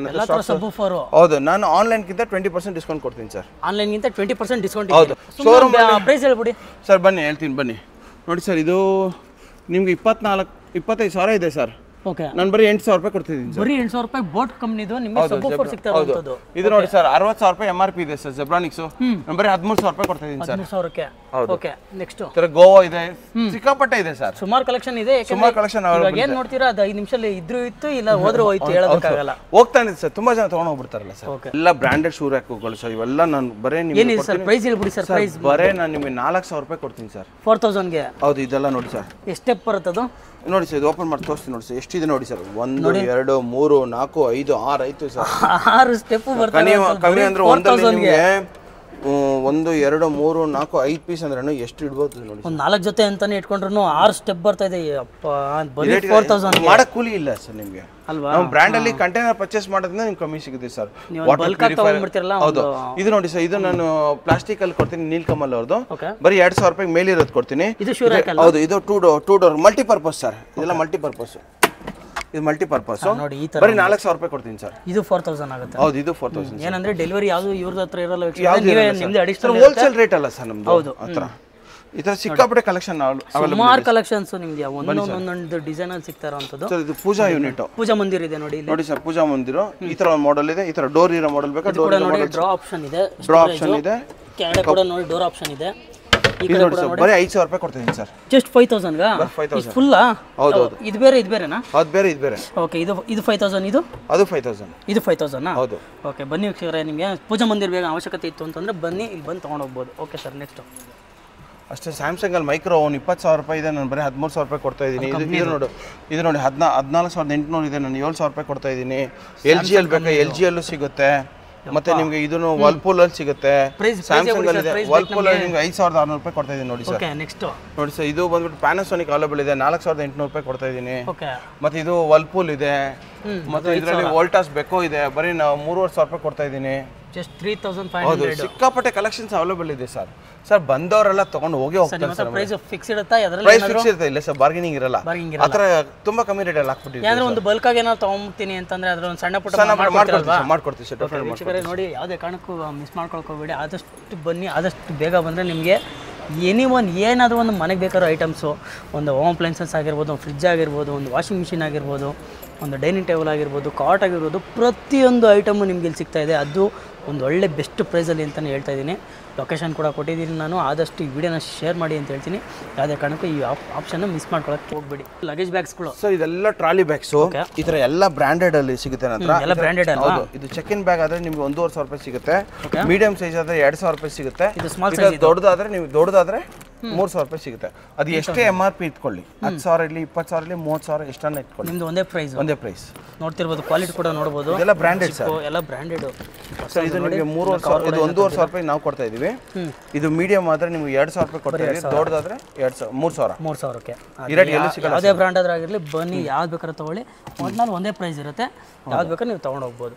ಹೌದು. ನಾನು ಆನ್ಲೈನ್ ಗಿಂತ 20% ಡಿಸ್ಕೌಂಟ್ ಕೊಡ್ತೀನಿ ಸರ್. ಆನ್ಲೈನ್ ಗಿಂತ 20% ಡಿಸ್ಕೌಂಟ್. ಹೌದು. ಶೋರೂಮ್ ಪ್ರೈಸ್ ಹೇಳ್ಬಿಡಿ ಸರ್. ಬನ್ನಿ, ಹೇಳ್ತೀನಿ. ಬನ್ನಿ ನೋಡಿ ಸರ್. ಇದು ನಿಮ್ಗೆ 25,000 ಇದೆ ಸರ್. ಓಕೆ. ನಾನು ಬರೀ 8,000 ರೂಪಾಯಿ ಕೊಡ್ತಿದ್ದೀನಿ ಸರ್. ಬರೀ 8,000 ರೂಪಾಯಿ ಬೋಟ್ ಕಂಪನಿದು ನಿಮಗೆ ಸಬ್ವೂಫರ್ ಸಿಗ್ತಾ ಇರೋದು. ಇದು ನೋಡಿ ಸರ್, 60,000 ರೂಪಾಯಿ MRP ಇದೆ ಸರ್. ಜೆಬ್ರಾನಿಕ್ಸ್ ನಾನು ಬರೀ 13,000 ರೂಪಾಯಿ ಕೊಡ್ತಿದ್ದೀನಿ ಸರ್. 13,000ಕ್ಕೆ. ಓಕೆ. ನೆಕ್ಸ್ಟ್ ಗೋವಾ ಇದೆ, ಸಿಕ್ಕಾಪಟ್ಟೆ ಇದೆ ಸರ್. ಸುಮಾರು ಕಲೆಕ್ಷನ್ ಇದೆ. ಸುಮಾರು ಕಲೆಕ್ಷನ್ ಇವಾಗ ಏನು ನೋಡ್ತೀರಾ, ಅದು 5 ನಿಮಿಷದಲ್ಲಿ ಇದ್ರೂ ಇತ್ತು, ಇಲ್ಲ ಹೋದ್ರೂ ಹೋಯ್ತು, ಹೇಳೋದಕ್ಕಾಗಲ್ಲ. ಹೋಗ್ತಾನೆ ಸರ್. ತುಂಬಾ ಜನ ತಗೊಂಡು ಹೋಗ್ಬಿಡ್ತಾರಲ್ಲ ಸರ್. ಎಲ್ಲ ಬ್ರಾಂಡೆಡ್ ಶೂ ರ್ಯಾಕ್ಗಳು ಸರ್. ಇವೆಲ್ಲ ನಾನು ಬರೇ ಏನಿದೆ ಸರ್ ಪ್ರೈಸ್ ಹೇಳ್ಬಿಡಿ ಸರ್. ಪ್ರೈಸ್ ಬರೇ ನಾನು ನಿಮಗೆ 4,000 ರೂಪಾಯಿ ಕೊಡ್ತೀನಿ ಸರ್. 4,000ಗೆ. ಹೌದು. ಇದೆಲ್ಲ ನೋಡಿ ಸರ್. ಎಷ್ಟು ಸ್ಟೆಪ್ ಬರುತ್ತೆ ಅದು? ನೋಡಿ ಸರ್, ಇದು ಓಪನ್ ಮಾಡಿ ತೋರಿಸ್ತೀನಿ ನೋಡಿ ಸರ್. ಎಷ್ಟಿದೆ ನೋಡಿ ಸರ್. 1 2 3 4 5 6 ಐತೆ ಸರ್. 6 ಸ್ಟೆಪ್ ಬರ್ತದೆ. ಕಮ್ಮಿ ಅಂದ್ರೆ ಒಂದಲ್ಲಿ ನಿಮಗೆ 1 2 3 4 5 ಪೀಸ್ ಅಂದ್ರೆ ಎಷ್ಟು ಇಡಬಹುದು ನೋಡಿ. ಒಂದು 4 ಜೊತೆ ಅಂತಾನೆ ಇಟ್ಕೊಂಡ್ರು 6 ಸ್ಟೆಪ್ ಬರ್ತಾ ಇದೆ. ಅಪ್ಪ, ಬರೀ 4,000 ಮಾಡಕ್ ಕೂಲಿ ಇಲ್ಲ ಸರ್ ನಿಮಗೆ ಅಲ್ವಾ? ನಾವು ಬ್ರ್ಯಾಂಡ್ ಅಲ್ಲಿ ಕಂಟೈನರ್ ಪರ್ಚೇಸ್ ಮಾಡೋದ್ರಿಂದ ನಿಮ್ಗೆ ಕಮ್ಮಿ ಸಿಗುತ್ತೆ ಸರ್. ಹೌದು. ಇದು ನೋಡಿ ಸರ್, ಇದು ನಾನು ಪ್ಲಾಸ್ಟಿಕ್ ಅಲ್ಲಿ ಕೊಡ್ತೀನಿ. ನೀಲ್ಕಮಲ್ ಅವ್ರದ್ದು. ಬರೀ 2,000 ರೂಪಾಯಿ ಮೇಲೆ ಇರೋದು ಕೊಡ್ತೀನಿ. ಹೌದು. ಇದು 2 ಡೋರ್ ಮಲ್ಟಿಪರ್ಪಸ್ ಸರ್. ಇದೆಲ್ಲ ಮಲ್ಟಿಪರ್ಪಸ್. ಇದು ಮಲ್ಟಿಪರ್ಪಸ್. ಬರೀ 4,000 ರೂಪಾಯಿ ಕೊಡ್ತೀನಿ ಸರ್. ಇದು 4,000 ಆಗುತ್ತೆ. ಹೌದು. ಇದು 4,000. ಏನಂದ್ರೆ ಡೆಲಿವರಿ ಯಾವುದು ಇವ್ರ ಹತ್ರ ಇರಲ್ಲ. ಹೋಲ್ಸೇಲ್ ರೇಟ್ ಅಲ್ಲ ಸರ್ ನಮ್ದು. ಹೌದು. ಹತ್ರ ಈ ತರ ಸಿಕ್ಕಾಪಟ್ಟೆ ಕಲೆಕ್ಷನ್ ಸುಮಾರು ಕಲೆಕ್ಷನ್ಸ್ ನಿಮ್ಗೆ ಒಂದೊಂದು ಡಿಸೈನ್ ಅಲ್ಲಿ ಸಿಗ್ತಾ ಇರೋಂಥದ್ದು. ಸರ್, ಇದು ಪೂಜಾ ಯೂನಿಟ್, ಪೂಜಾ ಮಂದಿರ ಇದೆ ನೋಡಿ. ನೋಡಿ ಸರ್, ಪೂಜಾ ಮಂದಿರ. ಈ ತರ ಒಂದು ಮಾಡೆಲ್ ಇದೆ. ಈ ತರ ಡೋರ್ ಇರೋ ಮಾಡೆಲ್ ಬೇಕಾ? ಡೋರ್ ನೋಡಿ, ಡ್ರಾ ಆಪ್ಷನ್ ಇದೆ. ಡ್ರಾ ಆಪ್ಷನ್ ಇದೆ. ಕೆಳಗಡೆ ಕೂಡ ನೋಡಿ ಡೋರ್ ಆಪ್ಷನ್ ಇದೆ. ಇದು ನೋಡಿ ಸರ್, ಬರೀ 5,000 ರೂಪಾಯಿ ಕೊಡ್ತೀನಿ ಸರ್. ಜಸ್ಟ್ 5,000 ಗಾ? 5,000 ಫುಲ್. ಹೌದು. ಇದು ಬೇರೆ, ಇದು ಬೇರೆನಾ? ಅದು ಬೇರೆ, ಇದು ಬೇರೆ. ಓಕೆ. ಇದು 5,000. ಇದು ಅದು 5,000. ಇದು 5,000. ಹೌದು. ಓಕೆ. ಬನ್ನಿ ವೀಕ್ಷಕರೇ, ನಿಮಗೆ ಪೂಜಾ ಮಂದಿರ ಬೇಗ ಅವಶ್ಯಕತೆ ಇತ್ತು ಅಂತಂದ್ರೆ ಬನ್ನಿ, ಇಲ್ಲಿ ಬಂದು ತೊಗೊಂಡು ಹೋಗ್ಬೋದು. Okay sir. ನೆಕ್ಸ್ಟ್ ಅಷ್ಟೇ ಸ್ಯಾಮ್ಸಂಗಲ್ಲಿ ಮೈಕ್ರೋ ಒಂದು 20,000 ರೂಪಾಯಿ ಇದೆ, ನಾನು ಬರೀ 13,000 ರೂಪಾಯಿ ಕೊಡ್ತಾ ಇದ್ದೀನಿ. ಇದು ನೋಡಿ 14,800 ಇದೆ, ನಾನು 7,000 ರೂಪಾಯಿ ಕೊಡ್ತಾ ಇದ್ದೀನಿ. LG ಅಲ್ಲಿ ಬೇಕಾ LG ಅಲ್ಲೂ ಸಿಗುತ್ತೆ, ಮತ್ತೆ ನಿಮಗೆ ಇದನ್ನು ವರ್ಲ್ಪೂಲ್ ಅಲ್ಲಿ ಸಿಗುತ್ತೆ. ಸ್ಯಾಮ್ಸಂಗ್ ಅಲ್ಲಿ ಇದೆ, ವರ್ಲ್ಪೂಲ್ ಅಲ್ಲಿ ನಿಮ್ಗೆ 5,600 ರೂಪಾಯಿ ಕೊಡ್ತಾ ಇದ್ದೀನಿ ನೋಡಿ ಸರ್. ನೋಡಿ ಸರ್, ಇದು ಬಂದ್ಬಿಟ್ಟು ಪ್ಯಾನಾಸೋನಿಕ್ ಅವೈಲೇಬಲ್ ಇದೆ, 4,800 ರೂಪಾಯಿ ಕೊಡ್ತಾ ಇದ್ದೀನಿ. ಮತ್ತೆ ಇದು ವರ್ಲ್ಪೂಲ್ ಇದೆ, ಮತ್ತೆ ಇದರಲ್ಲಿ ವೋಲ್ಟಾಸ್ ಬೆಕೋ ಇದೆ, ಬರೀ ನಾವು 3,500 ರೂಪಾಯಿ ಕೊಡ್ತಾ ಇದ್ದೀನಿ. ಜಸ್ಟ್ 3,500. ಹೌದು, ಸಿಕ್ಕಾಪಟ್ಟೆ ಕಲೆಕ್ಷನ್ಸ್ ಅವೈಲೇಬಲ್ ಇದೆ ಸರ್. ಸರ್ ಬಂದವರೆಲ್ಲ ತಗೊಂಡು ಹೋಗ್ತಾರೆ ಸರ್. ಪ್ರೈಸ್ ಫಿಕ್ಸ್ ಇರುತ್ತಾ? ಪ್ರೈಸ್ ಫಿಕ್ಸ್ ಇರುತ್ತೆ, ಇಲ್ಲ ಸರ್ ಬಾರ್ಗೇನಿಂಗ್ ಇರಲ್ಲ. ಆ ಥರ ತುಂಬ ಕಮ್ಮಿ ರೇಟಲ್ಲಿ ಹಾಕ್ಬಿಟ್ಟಿದ್ದೀವಿ. ಯಾವ್ದಾದ್ರು ಒಂದು ಬಲ್ಕ್ ಆಗಿ ಏನಾದ್ರು ತೊಗೊಂಡ್ತೀನಿ ಅಂತಂದ್ರೆ ಅದ್ರ ಒಂದು ಸಣ್ಣ ಪುಟ್ಟ ಮಾಡ್ಕೊಡ್ತೀವಿ ಸರ್. ವೀಕ್ಷಕರೇ ನೋಡಿ, ಯಾವುದೇ ಕಾರಣಕ್ಕೂ ಮಿಸ್ ಮಾಡ್ಕೊಳಕ್ ಹೋಗ್ಬೇಡಿ. ಆದಷ್ಟು ಬನ್ನಿ, ಆದಷ್ಟು ಬೇಗ ಬಂದರೆ ನಿಮಗೆ ಏನಾದರೂ ಒಂದು ಮನೆಗೆ ಬೇಕಾರೋ ಐಟಮ್ಸು, ಒಂದು ಹೋಮ್ ಅಪ್ಲೈನ್ಸಸ್ ಆಗಿರ್ಬೋದು, ಒಂದು ಫ್ರಿಜ್ ಆಗಿರ್ಬೋದು, ಒಂದು ವಾಷಿಂಗ್ ಮಿಷಿನ್ ಆಗಿರ್ಬೋದು, ಒಂದು ಡೈನಿಂಗ್ ಟೇಬಲ್ ಆಗಿರ್ಬೋದು, ಕಾಟ್ ಆಗಿರ್ಬೋದು, ಪ್ರತಿಯೊಂದು ಐಟಮು ನಿಮ್ಗೆ ಇಲ್ಲಿ ಸಿಗ್ತಾ ಇದೆ. ಅದು ಒಂದು ಒಳ್ಳೆ ಬೆಸ್ಟ್ ಪ್ರೈಸಲ್ಲಿ ಅಂತಲೇ ಹೇಳ್ತಾ ಇದ್ದೀನಿ. ಲೊಕೇಶನ್ ಕೂಡ ಕೊಟ್ಟಿದ್ದೀನಿ ನಾನು. ಆದಷ್ಟು ಈ ವಿಡಿಯೋನ ಶೇರ್ ಮಾಡಿ ಅಂತ ಹೇಳ್ತೀನಿ. ಯಾವುದೇ ಕಾರಣಕ್ಕೂ ಈ ಆಪ್ಷನ್ನ ಮಿಸ್ ಮಾಡ್ಕೊಳಕ್ಕೆ ಹೋಗ್ಬೇಡಿ. ಲಗೇಜ್ ಬ್ಯಾಗ್ಸ್ಗಳು ಸೊ ಇದೆಲ್ಲ ಟ್ರಾಲಿ ಬ್ಯಾಗ್ಸು, ಈ ಥರ ಎಲ್ಲ ಬ್ರ್ಯಾಂಡೆಡ್ ಅಲ್ಲಿ ಸಿಗುತ್ತೆ ನನ್ನ ಹತ್ರ. ಎಲ್ಲ ಬ್ರ್ಯಾಂಡೆಡ್ ಅಲ್ಲ? ಹೌದು. ಇದು ಚೆಕ್ ಇನ್ ಬ್ಯಾಗ್ ಆದರೆ ನಿಮಗೆ 1,500 ರೂಪಾಯಿ ಸಿಗುತ್ತೆ. ಮೀಡಿಯಂ ಸೈಜ್ ಆದರೆ 2,000 ರೂಪಾಯಿ ಸಿಗುತ್ತೆ. ಇದು ಸ್ಮಾಲ್ ಸೈಜ್. ದೊಡ್ಡದಾದ್ರೆ 3,000 ರೂಪಾಯಿ ಸಿಗುತ್ತೆ. ಅದು ಎಷ್ಟೇ MRP ಇಟ್ಕೊಳ್ಳಿ, 10,000 ಇರಲಿ, 20,000 ಇರಲಿ, 30,000 ಎಷ್ಟನ್ನ ಇಟ್ಕೊಳ್ಳಿ, ನಿಮ್ದು ಒಂದೇ ಪ್ರೈಸ್. ನೋಡ್ತಿರ್ಬೋದು, ಕ್ವಾಲಿಟಿ ಕೂಡ ನೋಡ್ಬೋದು. ಇದೆಲ್ಲ ಬ್ರ್ಯಾಂಡೆಡ್ ಸರ್, ಎಲ್ಲ ಬ್ರ್ಯಾಂಡೆಡ್ ಸರ್. ಇದು ನಿಮಗೆ 3,500, ಇದು 1,500 ರೂಪಾಯಿ ನಾವು ಕೊಡ್ತಾ ಇದೀವಿ. ಇದು ಮೀಡಿಯಂ ಆದ್ರೆ ನಿಮ್ಗೆ 2,000 ರೂಪಾಯಿ ಕೊಡ್ತಾ ಇದೀವಿ. ದೊಡ್ಡದಾದ್ರೆ 3,000ಕ್ಕೆ. ಯಾವುದೇ ಬ್ರ್ಯಾಂಡ್ ಆದ್ರೂ ಆಗಿರಲಿ, ಬನ್ನಿ, ಯಾವ್ದು ಬೇಕಾದ್ರೆ ತಗೊಳ್ಳಿ. ಒಟ್ನಲ್ಲಿ ಒಂದೇ ಪ್ರೈಸ್ ಇರುತ್ತೆ, ಯಾವ್ದು ಬೇಕಾದ್ರೆ ನೀವು ತೊಗೊಂಡು ಹೋಗ್ಬೋದು.